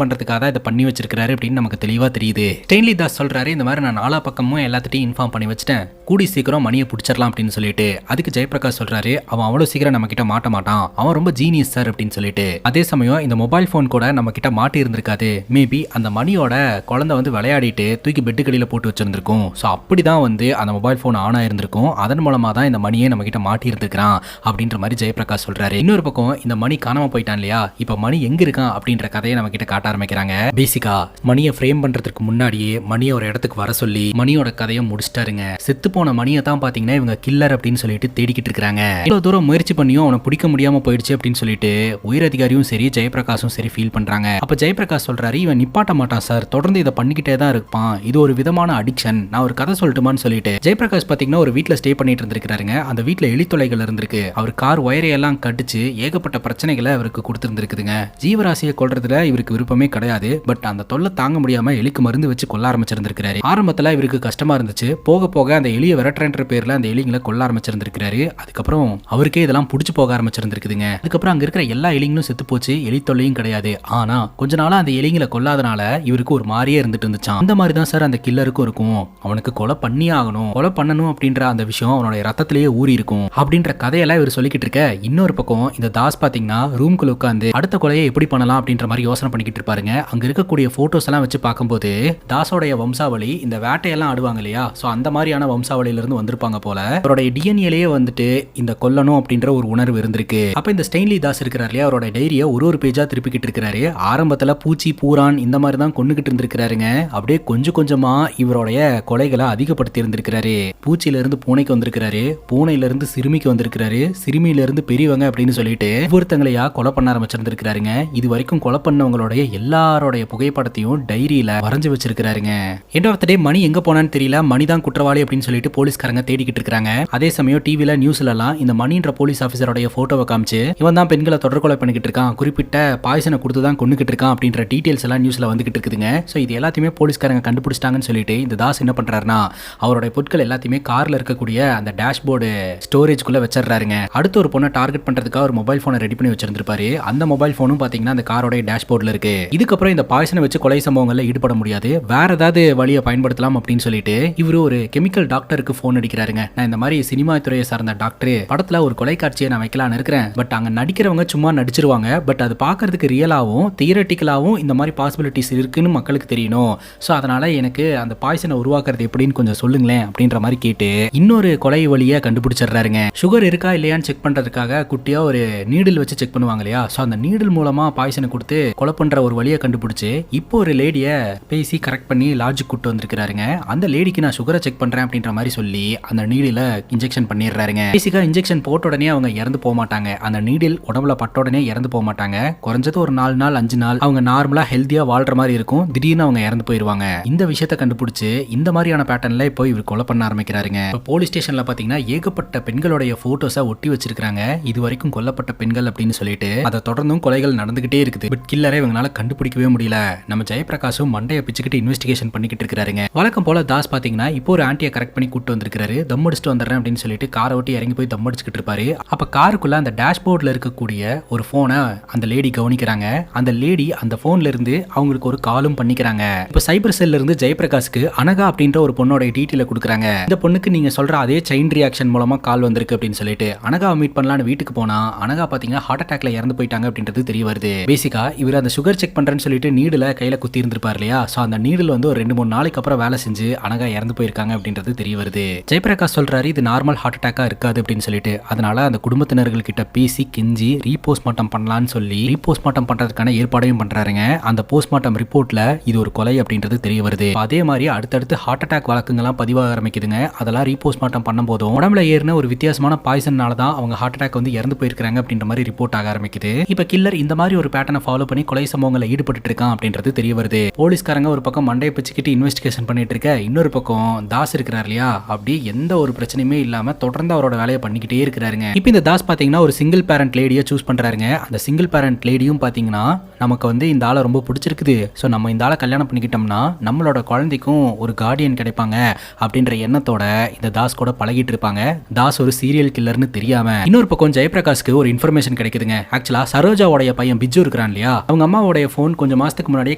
பண்றதுக்காக இதை பண்ணி வச்சிருக்காரு அப்படின்னு நமக்கு தெளிவா தெரியுது. ஸ்டெயின்லி தாஸ் சொல்றாரு, இந்த மாதிரி நான் நாலா பக்கமும் எல்லாத்தையும் இன்ஃபார்ம் பண்ணி வச்சிட்டேன், கூடி சீக்கிரம் மணியை பிடிச்சிடலாம் அப்படின்னு சொல்லிட்டு. அதுக்கு ஜெயபிரகாஷ் சொல்றாரு, அவன் அவ்வளவு சீக்கிரம் நம்ம கிட்ட மாட்ட மாட்டான், அவன் ரொம்ப ஜீனியஸ் சார் அப்படின்னு சொல்லிட்டு. அதே சமயம் இந்த மொபைல் போன் கூட நம்ம கிட்ட மாட்டி இருந்திருக்காது. மேபி அந்த மணியோட குழந்தை வந்து விளையாடிட்டு தூக்கி பெட்டு கடியில போட்டு வச்சிருந்திருக்கும். ஸோ அப்படிதான் வந்து அந்த மொபைல் போன் ஆன் ஆயிருந்திருக்கும். அதன் மூலமா தான் இந்த மணியை நம்ம கிட்ட மாட்டி இருந்திருக்கான் அப்படின்ற மாதிரி ஜெயபிரகாஷ் சொல்றாரு. இன்னொரு பக்கம் இந்த மணி காணாம போயிட்டான் இல்லையா, இப்ப மணி எங்க இருக்கான் அப்படின்ற கதையை நம்ம கிட்ட காட்ட ஆரம்பிக்கிறாங்க. பேசிக்கா மணியை ஃப்ரேம் பண்றதுக்கு முன்னாடியே மணியை ஒரு இடத்துக்கு வர சொல்லி மணியோட கதையை முடிச்சிட்டாருங்க. செத்து போன மணியை தான் பாத்தீங்கன்னா இவங்க கில்லர் அப்படின்னு சொல்லிட்டு தேடிக்கிட்டு இருக்காங்க. இவ்வளவு தூரம் முயற்சி பண்ணியும் அவனை பிடிக்க முடியாம போயிடுச்சு அப்படின்னு சொல்லிட்டு உயர் அதிகாரியும் சரி ஜெயபிரகாஷும் சரி ஃபீல் பண்றாங்க. அப்ப ஜெயபிரகாஷ் சொல்றாரு, இவன் நிப்பாட்ட மாட்டான் சார், தொடர்ந்து இதை பண்ணிக்கிட்டே தான் இருப்பான், இது ஒரு விதமான அடிக்ஷன், நான் ஒரு கதை சொல்லட்டுமான்னு சொல்லிட்டு. ஜெயபிரகாஷ் பாத்தீங்கன்னா ஒரு வீட்டுல ஸ்டே பண்ணிட்டு இருந்திருக்காருங்க. அந்த வீட்டுல எலித்தொலைகள் இருந்திருக்கு. அவர் கார் ஒயரையெல்லாம் கடிச்சு ஏகப்பட்ட பிரச்சனைகளை அவருக்கு கொடுத்திருந்திருக்குதுங்க. ஜீவராசியை கொல்றதுல இவருக்கு விருப்பமே கிடையாது. பட் அந்த தொல்லை தாங்க முடியாம எலிக்கு மருந்து வச்சு கொல்ல ஆரம்பிச்சிருந்திருக்காரு. ஆரம்பத்துல இவருக்கு கஷ்டமா இருந்துச்சு. போக போக அந்த எலியை விரட்டுற பேர்ல அந்த எலிங்களை கொல்ல ஆரம்பிச்சிருந்திருக்காரு. அதுக்கப்புறம் அவருக்கே இதெல்லாம் புடிச்சு போக ஆரம்பிச்சிருந்திருக்குதுங்க. அதுக்கப்புறம் அங்க இருக்கிற எல்லா எலிங்களும் செத்து போச்சு, எலி தொல்லையும் கிடையாது. ஆனா கொஞ்ச நாளா அந்த எலிங்களை கொல்லாதனால இவருக்கு ஒரு மாதிரியே இருந்துட்டு இருந்துச்சான். அந்த மாதிரி தான் சார் அந்த கில்லருக்கும் இருக்கும். அவனுக்கு கொலை பண்ணி ஆகணும், கொலை பண்ணணும் அப்படின்ற அந்த விஷயம் அவனுடைய ரத்தத்திலேயே ஊறி இருக்கும் அப்படின்ற கதையெல்லாம் இவர் சொல்லிக்கிட்டு இருக்க. இன்னொரு பக்கம் இந்த தாஸ் பாத்தீங்கன்னா ரூம்குள்ள உட்காந்து அடுத்த கொலையை எப்படி பண்ணலாம் அப்படின்ற மாதிரி யோசனை பண்ணிக்கிட்டு இருப்பாருங்க. அங்க இருக்கக்கூடிய போட்டோஸ் எல்லாம் வச்சு பார்க்கும்போது தாஸோடைய வம்சாவளி இந்த வேட்டையெல்லாம் ஆடுவாங்க இல்லையா, சோ அந்த மாதிரியான வம்சாவளியில இருந்து வந்திருப்பாங்க போல. அவருடைய டிஎன்ஏலயே வந்துட்டு இந்த கொல்லணும் அப்படின்ற ஒரு உணர்வு இருந்திருக்கு. அப்ப இந்த ஸ்டெயின்லி தாஸ் இருக்கிறார் இல்லையா, அவரோட டைரியை ஒரு பேஜா திருப்பிக்கிட்டு இருக்காரு. ஆரம்பத்துல பூச்சி பூரான் இந்த மாதிரி தான் கொண்டுகிட்டு இருந்திருக்காருங்க. அப்படியே கொஞ்சம் கொஞ்சமா இவருடைய கொலைகளை அதிகப்படுத்தி இருந்திருக்காரு. பூச்சியில இருந்து பூனைக்கு வந்திருக்காரு, பூனையில இருந்து சிறுமிக்கு வந்திருக்காரு, சிறுமியில இருந்து பெரியவங்க அப்படின்னு சொல்லிட்டு ஒவ்வொருத்தங்களையா கொலை பண்ண ஆரம்பிச்சிருந்திருக்காருங்க. இது வரைக்கும் கொலை பண்ணவங்களுடைய எல்லாரோடைய புகைப்படத்தையும் டைரியில வரைஞ்சு வச்சிருக்காருங்க. எண்ட் ஆஃப் தி டே மணி எங்க போனான்னு தெரியல, மணி தான் குற்றவாளி அப்படின்னு சொல்லிட்டு போலீஸ்காரங்க தேடிக்கிட்டு இருக்காங்க. அதே சமயம் டிவில நியூஸ்ல எல்லாம் இந்த மணின்ற போலீஸ் ஆபீசரோட போட்டோவை காமிச்சு இவன் தான் பெண்களை தொடர் கொலை பண்ணிக்கிட்டு இருக்கான், குறிப்பிட்ட பாய்சனை கொடுத்து தான் கொண்டுகிட்டு இருக்கான் அப்படின்ற டீடைல்ஸ் எல்லாம் நியூஸ்ல வந்துகிட்டு இருக்குதுங்க. சோ இது எல்லாத்தையுமே போலீஸ்காரங்க கண்டுபிடிச்சிட்டாங்கன்னு சொல்லிட்டு இந்த தாஸ் என்ன பண்றாருன்னா அவருடைய பொருட்கள் எல்லாத்தையுமே கார்ல இருக்கக்கூடிய அந்த டேஷ்போர்டு ஸ்டோரேஜ்குள்ள வச்சிடறாருங்க. அடுத்து ஒரு பொண்ணை டார்கெட் பண்றதுக்காக ஒரு மொபைல் போனை ரெடி பண்ணி வச்சிருந்திருப்பாரு. அந்த மொபைல் போனும் பாத்தீங்கன்னா அந்த காரோட காரோட டேஷ்போர்ட்ல இருக்கு. இதுக்கப்புறம் இந்த பாய்சனை வச்சு கொலை சம்பவங்கள்ல ஈடுபட முடியாது, வேற ஏதாவது வழியை பயன்படுத்தலாம் அப்படின்னு சொல்லிட்டு இவரு ஒரு கெமிக்கல் டாக்டருக்கு போன் அடிக்கிறாருங்க. நான் இந்த மாதிரி சினிமா துறையை சார்ந்த டாக்டர், படத்துல ஒரு கொலை காட்சியை நான் வைக்கலான்னு இருக்கிறேன். பட் அங்க நடிக்கிறவங்க சும்மா நடிச்சிருவாங்க, பட் அது பாக்குறதுக்கு ரியலாவும் தியரட்டிக்கலாவும் இந்த மாதிரி பாசிபிலிட்டிஸ் இருக்குன்னு மக்களுக்கு தெரியணும். ஸோ அதனால எனக்கு அந்த பாய்சனை உருவாக்குறது எப்படின்னு கொஞ்சம் சொல்லுங்களேன் அப்படின்ற மாதிரி கேட்டு இன்னொரு கொலை வழியை கண்டுபிடிச்சிடுறாருங்க. சுகர் இருக்கா இல்லையான்னு செக் பண்றதுக்காக குட்டியா ஒரு நீடில் வச்சு செக் பண்ணுவாங்க இல்லையா, ஸோ அந்த நீடில் மூலமா பாய்சனை கொடுத்து கொலை பண்ற ஒரு வழியை கண்டுபிடிச்சு இப்போ ஒரு லேடியை பேசி கரெக்ட் பண்ணி லாட்ஜுக்கு கூட்டு வந்திருக்காருங்க. அந்த லேடிக்கு நான் சுகரை செக் பண்றேன் அப்படின்ற மாதிரி சொல்லி அந்த நீடில இன்ஜெக்ஷன் பண்ணிடுறாருங்க. பேசிக்கா இன்ஜெக்ஷன் போட்ட உடனே அவங்க இறந்து போக மாட்டாங்க, அந்த நீடில் உடம்புல பட்ட உடனே இறந்து போக மாட்டாங்க. குறைஞ்சது ஒரு 4 நாள் 5 நாள் அவங்க நார்மலா ஹெல்த்தியா வாழ்ற மாதிரி இருக்கும், திடீர்னு அவங்க இறந்து போயிருவாங்க. இந்த விஷயத்தை கண்டுபிடிச்சு இந்த மாதிரியான பேட்டர்ன்ல இப்போ இவர் கொலை பண்ண ஆரம்பிக்கிறாருங்க. இப்போ போலீஸ் ஸ்டேஷன்ல பாத்தீங்கன்னா ஏகப்பட்ட பெண்களுடைய போட்டோஸை ஒட்டி வச்சிருக்காங்க, இது வரைக்கும் கொல்லப்பட்ட பெண்கள் அப்படின்னு சொல்லிட்டு. அதை தொடர்ந்தும் கொலைகள் நடந்துகிட்டே இருக்குது. பட் கில்லரை இவங்களால கண்டுபிடிக்கவே முடியல. நம்ம ஜெயபிரகாஷும் மண்டையை பிச்சுக்கிட்டு இன்வெஸ்டிகேஷன் பண்ணிக்கிட்டு இருக்காருங்க. வழக்கம் போல தாஸ் பாத்தீங்கன்னா இப்போ ஒரு ஆன்டியை கரெக்ட் பண்ணி கூட்டு வந்திருக்காரு. தம் அடிச்சுட்டு வந்துடுறேன் அப்படின்னு சொல்லிட்டு காரை ஓட்டி இறங்கி போய் தம் அடிச்சுக்கிட்டு இருப்பாரு. அப்ப காருக்குள்ள அந்த டேஷ்போர்ட்ல இருக்கக்கூடிய ஒரு போனை அந்த லேடி கவனிக்கிறாங்க. அந்த லேடி அந்த போன்ல இருந்து அவங்களுக்கு ஒரு காலும் பண்ணிக்கிறாங்க. இப்ப சைபர் செல்ல இருந்து ஜெயபிரகாஷ்க்கு அனகா அப்படின்ற ஒரு பொண்ணோட டீட்டெயில கொடுக்குறாங்க. இந்த பொண்ணுக்கு நீங்க சொல்ற அதே செயின் ரியாக்ஷன் மூலமா கால் வந்திருக்கு அப்படின்னு சொல்லிட்டு அனகாவை மீட் பண்ணலான்னு வீட்டுக்கு போனா அனகா பாத்தீங்கன்னா ஹார்ட் அட்டாக்ல இறந்து போயிட்டாங்க அப்படின்றது தெரிய வருது. பேசிக்கா இவர் அந்த சுகர் செக் பண்றேன்னு சொல்லிட்டு நீடுல கையில குத்தி இருந்திருப்பாரு இல்லையா, சோ அந்த நீடில் வந்து ஒரு 2-3 நாளைக்கு அப்புறம் வேலை செஞ்சு அனகா இறந்து போயிருக்காங்க அப்படின்றது தெரிய வருது. ஜெயபிரகாஷ் சொல்றாரு இது நார்மல் ஹார்ட் அட்டாக்கா இருக்காது அப்படின்னு சொல்லிட்டு. அதனால அந்த குடும்பத்தினர்கள் கிட்ட பேசி கெஞ்சி ரீபோஸ்ட்மார்ட்டம் பண்ணலான்னு சொல்லி ரீபோஸ்ட்மார்ட்டம் பண்றதுக்கான ஏற்பாடையும் பண்றாருங்க. அந்த போஸ்ட்மார்ட்டம் ரிப்போர்ட்ல இது ஒரு கொலை அப்படின்றது தெரிய வருது. அதே மாதிரி அடுத்தடுத்து ஹார்ட் அட்டாக் வழக்குங்கள்லாம் பதிவாக ஆரம்பிக்குதுங்க. அதெல்லாம் ரீபோஸ்ட்மார்ட்டம் பண்ணும் போதும் உடம்புல ஏறின ஒரு வித்தியாசமான பாய்சன்னால தான் அவங்க ஹார்ட் அட்டாக் வந்து இறந்து போயிருக்காங்க அப்படின்ற மாதிரி ரிப்போர்ட் ஆக ஆரம்பிக்குது. இப்ப கில்லர் இந்த மாதிரி ஒரு பேட்டர்னை ஃபாலோ பண்ணி கொலை சம்பவங்களை ஈடுபட்டு இருக்கான் அப்படின்றது தெரிய வருது. போலீஸ்காரங்க ஒரு பக்கம் மண்டையை பிச்சுக்கிட்டு இன்வெஸ்டிகேஷன் பண்ணிட்டு இருக்க, இன்னொரு பக்கம் தாஸ் இருக்கிறார் இல்லையா, அப்படி எந்த ஒரு பிரச்சனையுமே இல்லாம தொடர்ந்து அவரோட வேலையை பண்ணிக்கிட்டே இருக்கிறாருங்க. இப்போ இந்த தாஸ் பாத்தீங்கன்னா ஒரு சிங்கிள் பேரண்ட் லேடியை சூஸ் பண்றாருங்க. அந்த சிங்கிள் பேரண்ட் லேடியும் பாத்தீங்கன்னா நமக்கு வந்து இந்த ஆளை ரொம்ப பிடிச்சிருக்குது, ஸோ நம்ம இந்த ஆளை கல்யாணம் பண்ணிக்கிட்டோம்னா நம்மளோட குழந்தைக்கும் ஒரு கார்டியன் கிடைப்பாங்க அப்படின்ற எண்ணத்தோட இந்த தாஸ் கூட பழகிட்டு இருப்பாங்க. தாஸ் ஒரு சீரியல் கில்லர்னு தெரியாம. இன்னொரு பக்கம் ஜெயபிரகாஷ்க்கு ஒரு இன்ஃபர்மேஷன் கிடைக்குதுங்க. ஆக்சுவலா சரோஜாவோட பையன் பிஜு இருக்கிறான் இல்லையா, அவங்க அம்மாவோட போன் கொஞ்சம் மாசத்துக்கு முன்னாடியே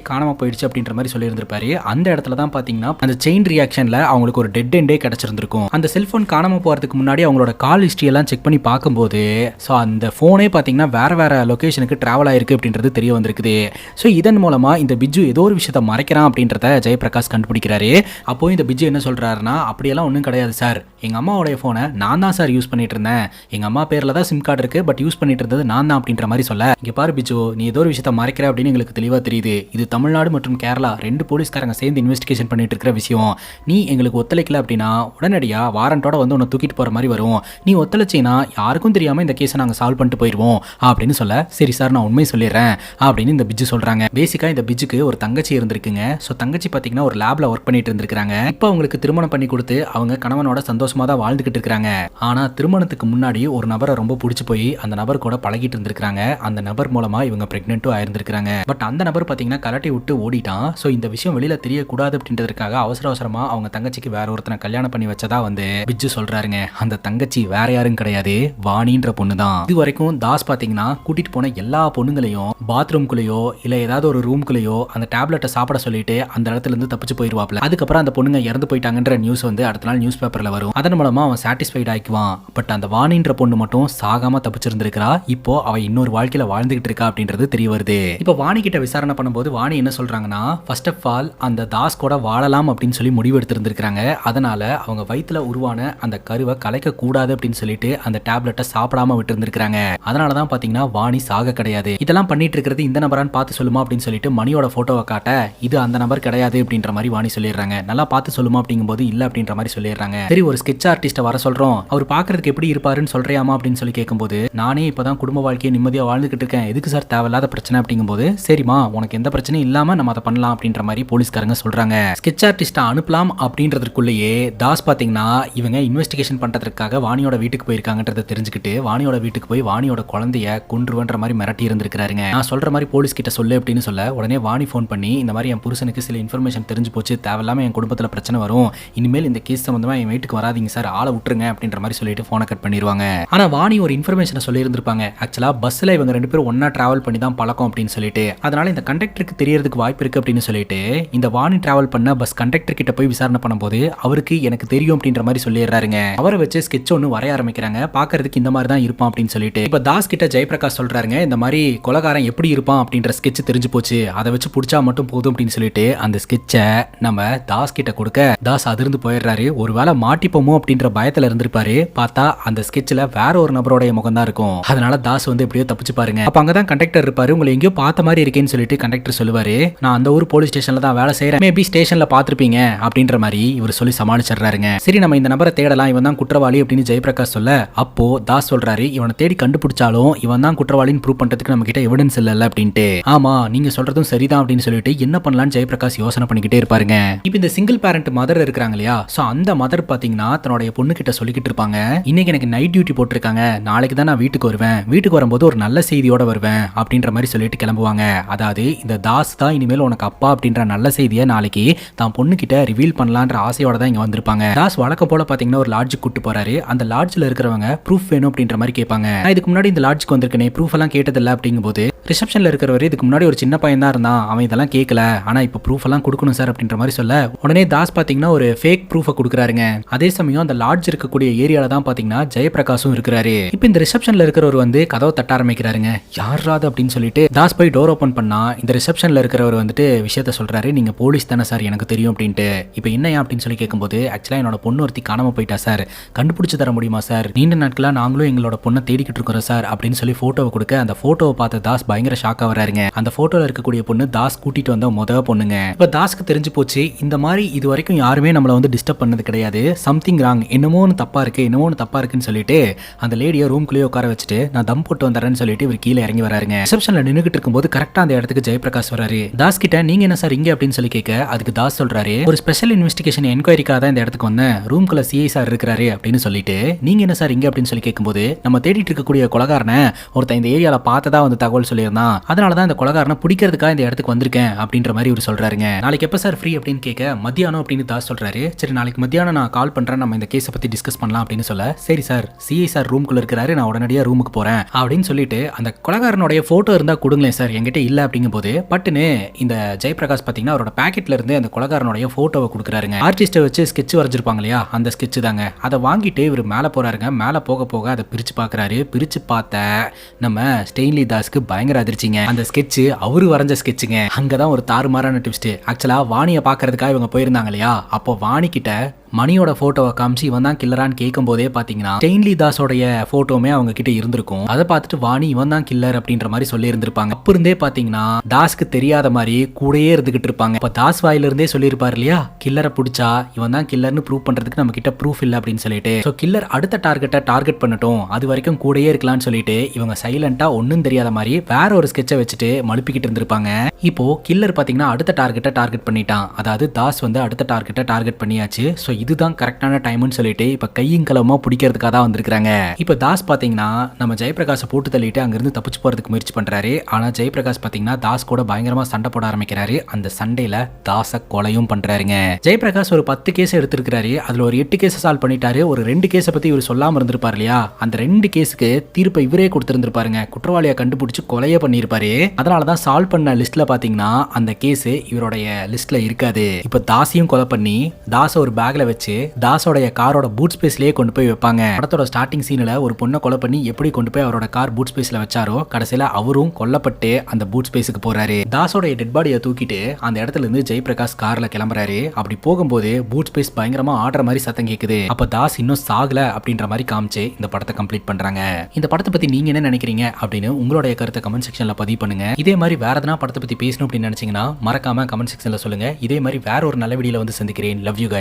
காணாம போயிடுச்சு அப்படின்ற மாதிரி சொல்லியிருந்திருப்பாரு. அந்த இடத்துல தான் பாத்தீங்கன்னா அந்த செயின் ரியாக்ஷன்ல அவங்களுக்கு ஒரு டெட் எண்டே கிடைச்சிருந்திருக்கும். அந்த செல்போன் காணாம போறதுக்கு முன்னாடி அவங்களோட கால் ஹிஸ்டரி எல்லாம் செக் பண்ணி பார்க்கும்போது ஸோ அந்த போனே பாத்தீங்கன்னா வேற வேற லொகேஷனுக்கு டிராவல் ஆயிருக்கு அப்படின்றது தெரிய வந்திருக்குது. ஸோ இதன் மூலமா இந்த பிஜு ஏதோ ஒரு விஷயத்தை மறைக்கிறான் அப்படின்றத ஜெயபிரகாஷ் கண்டுபிடிக்கிறாரு. அப்போ இந்த பிஜு என்ன சொல்றாருன்னா, அப்படியெல்லாம் ஒன்றும் கிடையாது சார், எங்க அம்மாவோடைய போனை நான் தான் சார் யூஸ் பண்ணிட்டு இருந்தேன், எங்க அம்மா பேர்ல தான் சிம் கார்டு இருக்கு, பட் யூஸ் பண்ணிட்டு இருந்தது நான் தான் அப்படின்ற மாதிரி சொல்ல, இங்க பாரு பிஜு, நீ ஏதோ ஒரு விஷயத்தை மறைக்கிற அப்படின்னு எங்களுக்கு தெளிவா தெரியுது. இது தமிழ்நாடு மற்றும் கேரளா 2 போலீஸ்காரங்க சேர்ந்து இன்வெஸ்டிகேஷன் பண்ணிட்டு இருக்கிற விஷயம். நீ எங்களுக்கு ஒத்துழைக்கல அப்படின்னா உடனடியா வாரண்டோட வந்து உன்னை தூக்கிட்டு போற மாதிரி வரும். நீ ஒத்துழைச்சினா யாருக்கும் தெரியாம இந்த கேஸை நாங்க சால்வ் பண்ணிட்டு போயிடுவோம் அப்படின்னு சொல்ல, சரி சார் நான் உண்மை சொல்லிடுறேன் அப்படின்னு இந்த பிஜு சொல்றாங்க. பேசிக்கா இந்த பிஜுக்கு ஒரு தங்கச்சி இருந்திருக்குங்க. ஸோ தங்கச்சி பார்த்தீங்கன்னா ஒரு லேப்ல ஒர்க் பண்ணிட்டு இருந்திருக்காங்க. இப்போ அவங்களுக்கு திருமணம் பண்ணி கொடுத்து அவங்க கணவனோட சந்தோஷமா தான் வாழ்ந்துகிட்டு இருக்காங்க. ஆனா திருமணத்துக்கு முன்னாடி ஒரு நபரை ரொம்ப பிடிச்சி போய் அந்த நபர் கூட பழகிட்டு இருந்திருக்காங்க. அந்த நபர் மூலமா இவங்க பிரெக்னென்ட்டும் ஆயிருந்திருக்காங்க. பட் அந்த நபர் பார்த்தீங்கன்னா கலட்டி விட்டு ஓடிட்டான். ஸோ இந்த விஷயம் வெளியில தெரியக்கூடாது அப்படின்றதுக்காக அவசர அவசரமா அவங்க தங்கச்சிக்கு வேற ஒருத்தனை கல்யாணம் பண்ணி வச்சதா வந்து பிஜு சொல்றாருங்க. அந்த தங்கச்சி வேற யாரும் கிடையாது, வாணின்ற பொண்ணு தான். இது வரைக்கும் தாஸ் பார்த்தீங்கன்னா கூட்டிட்டு போன எல்லா பொண்ணுங்களையும் பாத்ரூம்குள்ளேயோ இல்ல ஏதாவது ஒரு ரூம்குள்ளேயோ அந்த டேப்லெட்டை சாப்பிட சொல்லிட்டு அந்த இடத்துல இருந்து தப்பிச்சு போயிருவாப்ல. அதுக்கப்புறம் அந்த பொண்ணுங்க இறந்து போயிட்டாங்கன்ற நியூஸ் வந்து அடுத்த நாள் நியூஸ் பேப்பர்ல வரும். அதன் மூலமா அவன் சாட்டிஸ்ஃபைட் ஆயிக்குவான். பட் அந்த வாணின்ற பொண்ணு மட்டும் சாகாம தப்பிச்சிருந்திருக்கிறா. இப்போ அவ இன்னொரு வாழ்க்கையில வாழ்ந்துகிட்டு இருக்கா அப்படின்றது தெரிய வருது. இப்போ வாணி கிட்ட விசாரணை பண்ணும்போது வாணி என்ன சொல்றாங்கன்னா, ஃபர்ஸ்ட் ஆஃப் ஆல் அந்த தாஸ் கூட வாழலாம் அப்படின்னு சொல்லி முடிவு எடுத்திருந்திருக்காங்க. அதனால அவங்க வயிற்றுல உருவான அந்த கருவை கலைக்க கூடாது அப்படின்னு சொல்லிட்டு அந்த டேப்லெட்டை சாப்பிடாம விட்டு இருந்திருக்காங்க. அதனாலதான் பாத்தீங்கன்னா வாணி சாக கிடையாது. இதெல்லாம் பண்ணிட்டு இருக்கிறது இந்த நபரான்னு பார்த்து சொல்லுமா அப்படின்னு சொல்லிட்டு மணியோட போட்டோவை காட்ட, இது அந்த நபர் கிடையாது அப்படின்ற மாதிரி வாணி சொல்லிடுறாங்க. நல்லா பார்த்து சொல்லுமா அப்படிங்கும்போது இல்ல அப்படின்ற மாதிரி சொல்லிடுறாங்க. சரி ஒரு ஸ்கெட்ச் ஆர்டிஸ்ட வர சொல்றோம், அவர் பாக்குறதுக்கு எப்படி இருப்பாருன்னு சொல்றியாமா அப்படின்னு சொல்லி கேட்கும்போது, நானே இப்பதான் குடும்ப வாழ்க்கையை நிம்மதியா வாழ்ந்துகிட்டு இருக்கேன், எதுக்கு சார் தேவையில்லாத பிரச்சனை அப்படிங்கும்போது, சரிமா உனக்கு எந்த பிரச்சனையும் இல்லாம நம்ம அதை பண்ணலாம் அப்படின்ற மாதிரி போலீஸ்காரங்க சொல்றாங்க. ஸ்கெட்ச் ஆர்டிஸ்ட அனுப்பலாம் அப்படின்றதுக்குள்ளேயே தாஸ் பாத்தீங்கன்னா இவங்க இன்வெஸ்டிகேஷன் பண்றதுக்காக வாணியோட வீட்டுக்கு போயிருக்காங்கன்றதை தெரிஞ்சுக்கிட்டு வாணியோட வீட்டுக்கு போய் வாணியோட குழந்தைய கொன்றுவன்ற மாதிரி மிரட்டி இருந்திருக்காருங்க. நான் சொல்ற மாதிரி போலீஸ் கிட்ட சொல்லு அப்படின்னு சொல்ல, உடனே வாணி ஃபோன் பண்ணி இந்த மாதிரி என் புருஷனுக்கு சில இன்ஃபர்மேஷன் தெரிஞ்சு போச்சு, தேவையில்லாம என் குடும்பத்துல பிரச்சனை வரும், இனிமேல் இந்த கேஸ் சம்பந்தமா என் வீட்டுக்கு வராதீங்க சார், ஆளை விட்டுருங்க அப்படின்ற மாதிரி சொல்லிட்டு போனை கட் பண்ணிடுவாங்க. ஆனா வாணி ஒரு இன்ஃபர்மேஷனை சொல்லி இருந்திருப்பாங்க. ஆக்சுவலா பஸ்ல இவங்க 2 பேரும் ஒன்னா டிராவல் பண்ணி தான் பழக்கம் அப்படின்னு சொல்லிட்டு, அதனால இந்த கண்டக்டருக்கு தெரியறதுக்கு வாய்ப்பு இருக்கு அப்படின்னு சொல்லிட்டு இந்த வாணி டிராவல் பண்ண பஸ் கண்டக்டர் கிட்ட போய் விசாரணை பண்ணும்போது அவருக்கு எனக்கு தெரியும் அப்படின்ற மாதிரி சொல்லிடுறாருங்க. அவரை வச்சு ஸ்கெட்ச் ஒன்று வரைய ஆரம்பிக்கிறாங்க. பாக்குறதுக்கு இந்த மாதிரி தான் இருப்பான் அப்படின்னு சொல்லிட்டு இப்ப தாஸ் கிட்ட ஜெயபிரகாஷ் சொல்றாருங்க, இந்த மாதிரி கொலகாரன் எப்படி இருப்பான் அப்படின்ற ஸ்கெட்ச் தெரிஞ்சு போச்சு, அதை வச்சு பிடிச்சா மட்டும் போதும் அப்படின்னு சொல்லிட்டு அந்த ஸ்கெட்சை நம்ம தாஸ் கிட்ட கொடுக்க தாஸ் அதிர்ந்து போயிடுறாரு. ஒருவேளை மாட்டிப்போமோ அப்படின்ற பயத்துல இருந்திருப்பாரு. பார்த்தா அந்த ஸ்கெட்ச்ல வேற ஒரு நபருடைய முகம் தான் இருக்கும். அதனால தாஸ் வந்து எப்படியோ தப்பிச்சு பாருங்க. அப்ப அங்கதான் கண்டக்டர் இருப்பாரு. உங்களை எங்கேயோ பார்த்த மாதிரி இருக்கேன்னு சொல்லிட்டு கண்டக்டர் சொல்லுவாரு, நான் அந்த ஊர் போலீஸ் ஸ்டேஷன்ல தான் வேலை செய்யறேன், மேபி ஸ்டேஷன்ல பாத்திருப்பீங்க அப்படின்ற மாதிரி இவர் சொல்லி சமாளிச்சிடுறாருங்க. சரி, நம்ம இந்த நபரை தேடலாம், இவன் தான் குற்றவாளி அப்படின்னு ஜெயபிரகாஷ் சொல்ல, அப்போ தாஸ் சொல்றாரு, இவனை தேடி கண்டுபிடிச்சாலும் இவன் தான் குற்றவாளின்னு ப்ரூவ் பண்றதுக்கு நம்ம கிட்ட எவிடன்ஸ் இல்ல அப்படின்ட்டு. ஆமா, நீங்க சொல்றதும் சரிதான் அப்படின்னு சொல்லிட்டு என்ன பண்ணலாம்னு ஜெயபிரகாஷ் யோசனை பண்ணிக்கிட்டே இருப்பாருங்க. இப்போ இந்த சிங்கிள் பேரண்ட் மதர் இருக்காங்க இல்லையா, சோ அந்த மதர் பாத்தீங்கன்னா தன்னுடைய பொண்ணு கிட்ட சொல்லிக்கிட்டு இருப்பாங்க, இன்னைக்கு எனக்கு நைட் டியூட்டி போட்டிருக்காங்க, நாளைக்கு தான் நான் வீட்டுக்கு வருவேன், வீட்டுக்கு வரும்போது ஒரு நல்ல செய்தியோட வருவேன் அப்படின்ற மாதிரி சொல்லிட்டு கிளம்புவாங்க. அதாவது இந்த தாஸ் தான் இனிமேல் உனக்கு அப்பா அப்படின்ற நல்ல செய்தியை நாளைக்கு தான் பொண்ணு கிட்ட ரிவீல் பண்ணலான்ற ஆசையோட தான் இங்க வந்திருப்பாங்க. தாஸ் வழக்கம் போல பாத்தீங்கன்னா ஒரு லாட்ஜுக்கு கூட்டு போறாரு. அந்த லாட்ஜ்ல இருக்கிறவங்க ப்ரூஃப் வேணும் அப்படின்ற மாதிரி கேட்பாங்க. நான் இதுக்கு முன்னாடி இந்த லாட்ஜுக்கு வந்திருக்கேன், ப்ரூஃப் எல்லாம் கேட்டதில்ல அப்படிங்கும்போது ரிசப்ஷன்ல இருக்கிறவரு இதுக்கு முன்னாடி ஒரு சின்ன பையன் தான் இருந்தான், அவன் இதெல்லாம் கேட்கல, ஆனா இப்ப ப்ரூஃப் எல்லாம் கொடுக்கணும் சார் அப்படின்ற மாதிரி சொல்ல, உடனே தாஸ் பாத்தீங்கன்னா ஒரு ஃபேக் ப்ரூஃபை கொடுக்குறாருங்க. அதே சமயம் அந்த லாட்ஜ் இருக்கக்கூடிய ஏரியால தான் பாத்தீங்கன்னா ஜெயபிரகாஷும் இருக்கிறாரு. இப்போ இந்த ரிசப்ஷன்ல இருக்கிறவர் வந்து கதவை தட்ட ஆரம்பிக்கிறாருங்க. யாராவது அப்படின்னு சொல்லிட்டு தாஸ் போய் டோர் ஓபன் பண்ணா இந்த ரிசப்ஷன்ல இருக்கிறவர் வந்துட்டு விஷயத்த சொல்றாரு, நீங்க போலீஸ் தானே சார், எனக்கு தெரியும் அப்படின்ட்டு. இப்போ என்னையா அப்படின்னு சொல்லி கேட்கும்போது, ஆக்சுவலா என்னோட பொண்ணு ஒருத்தி காணாம போயிட்டா சார், கண்டுபிடிச்சு தர முடியுமா சார், நீண்ட நாட்களா நாங்களும் எங்களோட பொண்ணை தேடிக்கிட்டு இருக்கிறோம் சார் அப்படின்னு சொல்லி போட்டோவை கொடுக்க, அந்த போட்டோவை பார்த்த தாஸ் பயங்கர ஷாக்கா வராருங்க. அந்த போட்டோல இருக்கக்கூடிய பொண்ணு தாஸ் கூட்டிட்டு வந்த முதல் பொண்ணுங்க. இப்ப தாஸ்க்கு தெரிஞ்சு போச்சு, இந்த மாதிரி இது வரைக்கும் யாருமே நம்மள வந்து டிஸ்டர்ப் பண்ணது கிடையாது, சம்திங் ராங், என்னமோ தப்பா இருக்கு, என்னமோ தப்பா இருக்குன்னு சொல்லிட்டு அந்த லேடியை ரூம்குள்ளேயே உட்கார வச்சுட்டு நான் தம் போட்டு வந்துறேன்னு சொல்லிட்டு இவர் கீழே இறங்கி வராருங்க. ரிசப்ஷன்ல நின்னுகிட்டு இருக்கும்போது கரெக்டா அந்த இடத்துக்கு ஜெயபிரகாஷ் வராரு. தாஸ் கிட்ட நீங்க என்ன சார் இங்க அப்படின்னு சொல்லி கேட்க, அதுக்கு தாஸ் சொல்றாரு, ஒரு ஸ்பெஷல் இன்வெஸ்டிகேஷன் என்கொயரிக்காக தான் இந்த இடத்துக்கு வந்தேன், ரூம்குள்ள சிஐ சார் இருக்கிறாரு அப்படின்னு சொல்லிட்டு, நீங்க என்ன சார் இங்க அப்படின்னு சொல்லி கேட்கும்போது, நம்ம தேடிட்டு இருக்கக்கூடிய கொலகாரனை ஒருத்தன் இந்த ஏரியால பார்த்ததா வந்து தகவல் சொல்லியிருந்தான், அதனாலதான் இந்த கொலகாரனை பிடிக்கிறதுக்காக இந்த இடத்துக்கு வந்திருக்கேன் அப்படின்ற மாதிரி இவர் சொல்றாருங்க. நாளைக்கு எப்ப சார் ஃப்ரீ அப்படின்னு கேட்க, மத்தியானம் அப்படின்னு தாஸ் சொல்றாரு. சரி, நாளைக்கு மத்தியானம் நான் கால் பண்றேன், நம்ம இந்த கேஸை பத்தி டிஸ்கஸ் பண்ணலாம் அப்படின்னு சொல்ல, சரி சார், சிஐ சார் ரூம்குள்ள இருக்கிறாரு, நான் உடனடியா ரூமுக்கு போறேன் அப்படின்னு சொல்லிட்டு அந்த கொலகாரனுடைய போட்டோ இருந்தா கொடுங்களேன் சார், என்கிட்ட இல்ல அப்படிங்கும் போது பட்டுன்னு இந்த ஜெயபிரகாஷ் பாத்தீங்கன்னா அவரோட பாக்கெட்ல இருந்து அந்த கொலகாரனுடைய போட்டோவை கொடுக்குறாருங்க. ஆர்டிஸ்ட்டை வச்சு ஸ்கெட்ச் வரைஞ்சிருப்பாங்க இல்லையா, அந்த ஸ்கெட்ச் தாங்க. அதை வாங்கிட்டு இவர் மேல போறாருங்க. மேல போக போக அதை பிரிச்சு பாக்குறாரு. பிரிச்சு பார்த்த நம்ம ஸ்டெயின்லி தாஸ்க்கு பயங்கர அதிர்ச்சிங்க. அந்த ஸ்கெட்ச் அவரு வரைஞ்ச ஸ்கெட்சுங்க. அங்கதான் ஒரு தாறுமாறான ட்விஸ்ட். ஆக்சுவலா வாணியை பாக்குறதுக்காக இவங்க போயிருந்தாங்க இல்லையா, அப்போ வாணி கிட்ட மணியோட போட்டோவை காமிச்சு இவன் தான் கில்லரான்னு கேட்கும் போதே பாத்தீங்கன்னா ஸ்டெயின்லி தாஸோடைய போட்டோமே அவங்க கிட்ட இருந்திருக்கும். அதை பார்த்துட்டு வாணி இவன் தான் கில்லர் அப்படின்ற மாதிரி சொல்லி இருந்திருப்பாங்க. அப்ப இருந்தே பாத்தீங்கன்னா தாஸ்க்கு தெரியாத மாதிரி கூடயே இருந்துகிட்டு இருப்பாங்க. இப்ப தாஸ் வாயில இருந்தே சொல்லியிருப்பாரு இல்லையா, கில்லரை பிடிச்சா இவன் தான் கில்லர்னு ப்ரூவ் பண்றதுக்கு நம்ம கிட்ட ப்ரூஃப் இல்ல அப்படின்னு சொல்லிட்டு, சோ கில்லர் அடுத்த டார்கெட்டை டார்கெட் பண்ணட்டும், அது வரைக்கும் கூடயே இருக்கலாம்னு சொல்லிட்டு இவங்க சைலண்டா ஒன்னும் தெரியாத மாதிரி வேற ஒரு ஸ்கெட்சை வச்சுட்டு மழுப்பிக்கிட்டு இருந்திருப்பாங்க. இப்போ கில்லர் பாத்தீங்கன்னா அடுத்த டார்கெட்டை டார்கெட் பண்ணிட்டான். அதாவது தாஸ் வந்து அடுத்த டார்கெட்டை டார்கெட் பண்ணியாச்சு. சோ இதுதான் கரெக்டான டைம்னு சொல்லிட்டு இப்ப கையும் களமா பிடிக்கிறதுக்காக தான் வந்திருக்காங்க. இப்ப தாஸ் பாத்தீங்கன்னா நம்ம ஜெயபிரகாஷை போட்டு தள்ளிட்டு அங்கிருந்து தப்பிச்சு போறதுக்கு முயற்சி பண்றாரு. ஆனா ஜெயபிரகாஷ் பாத்தீங்கன்னா தாஸ் கூட பயங்கரமா சண்டை போட ஆரம்பிக்கிறாரு. அந்த சண்டையில தாஸ கொலையும் பண்றாருங்க. ஜெயபிரகாஷ் ஒரு 10 கேஸ் எடுத்திருக்காரு. அதுல ஒரு 8 கேஸ் சால்வ் பண்ணிட்டாரு. ஒரு 2 கேஸை பத்தி இவர் சொல்லாம இருந்திருப்பாரு இல்லையா, அந்த 2 கேஸுக்கு தீர்ப்பை இவரே கொடுத்திருந்திருப்பாருங்க. குற்றவாளியை கண்டுபிடிச்சு கொலையே பண்ணிருப்பாரு. அதனாலதான் சால்வ் பண்ண லிஸ்ட்ல பாத்தீங்கன்னா அந்த கேஸ் இவருடைய லிஸ்ட்ல இருக்காது. இப்ப தாஸையும் கொலை பண்ணி தாஸ ஒரு பேக்ல வச்சு தாஸோடைய காரோட பூட் ஸ்பேஸ்லயே கொண்டு போய் வைப்பாங்க. படத்தோட ஸ்டார்டிங் சீன்ல ஒரு பொண்ணை கொலை பண்ணி எப்படி கொண்டு போய் அவரோட கார் பூட் ஸ்பேஸ்ல வச்சாரோ, கடைசியில அவரும் கொல்லப்பட்டு அந்த பூட் ஸ்பேஸுக்கு போறாரு. தாஸோடைய டெட் பாடியை தூக்கிட்டு அந்த இடத்துல இருந்து ஜெயபிரகாஷ் கார்ல கிளம்புறாரு. அப்படி போகும்போது பூட் ஸ்பேஸ் பயங்கரமா ஆடுற மாதிரி சத்தம் கேக்குது. அப்ப தாஸ் இன்னும் சாகல அப்படின்ற மாதிரி காமிச்சு இந்த படத்தை கம்ப்ளீட் பண்றாங்க. இந்த படத்தை பத்தி நீங்க என்ன நினைக்கிறீங்க அப்படின்னு உங்களுடைய கருத்தை கமெண்ட் செக்ஷன்ல பதிவு பண்ணுங்க. இதே மாதிரி வேற எதனா படத்தை பத்தி பேசணும் அப்படின்னு நினைச்சீங்கன்னா மறக்காம கமெண்ட் செக்ஷன்ல சொல்லுங்க. இதே மாதிரி வேற ஒரு நல்ல வீடியோல வந்து சந்திக்கிறேன். Love you guys.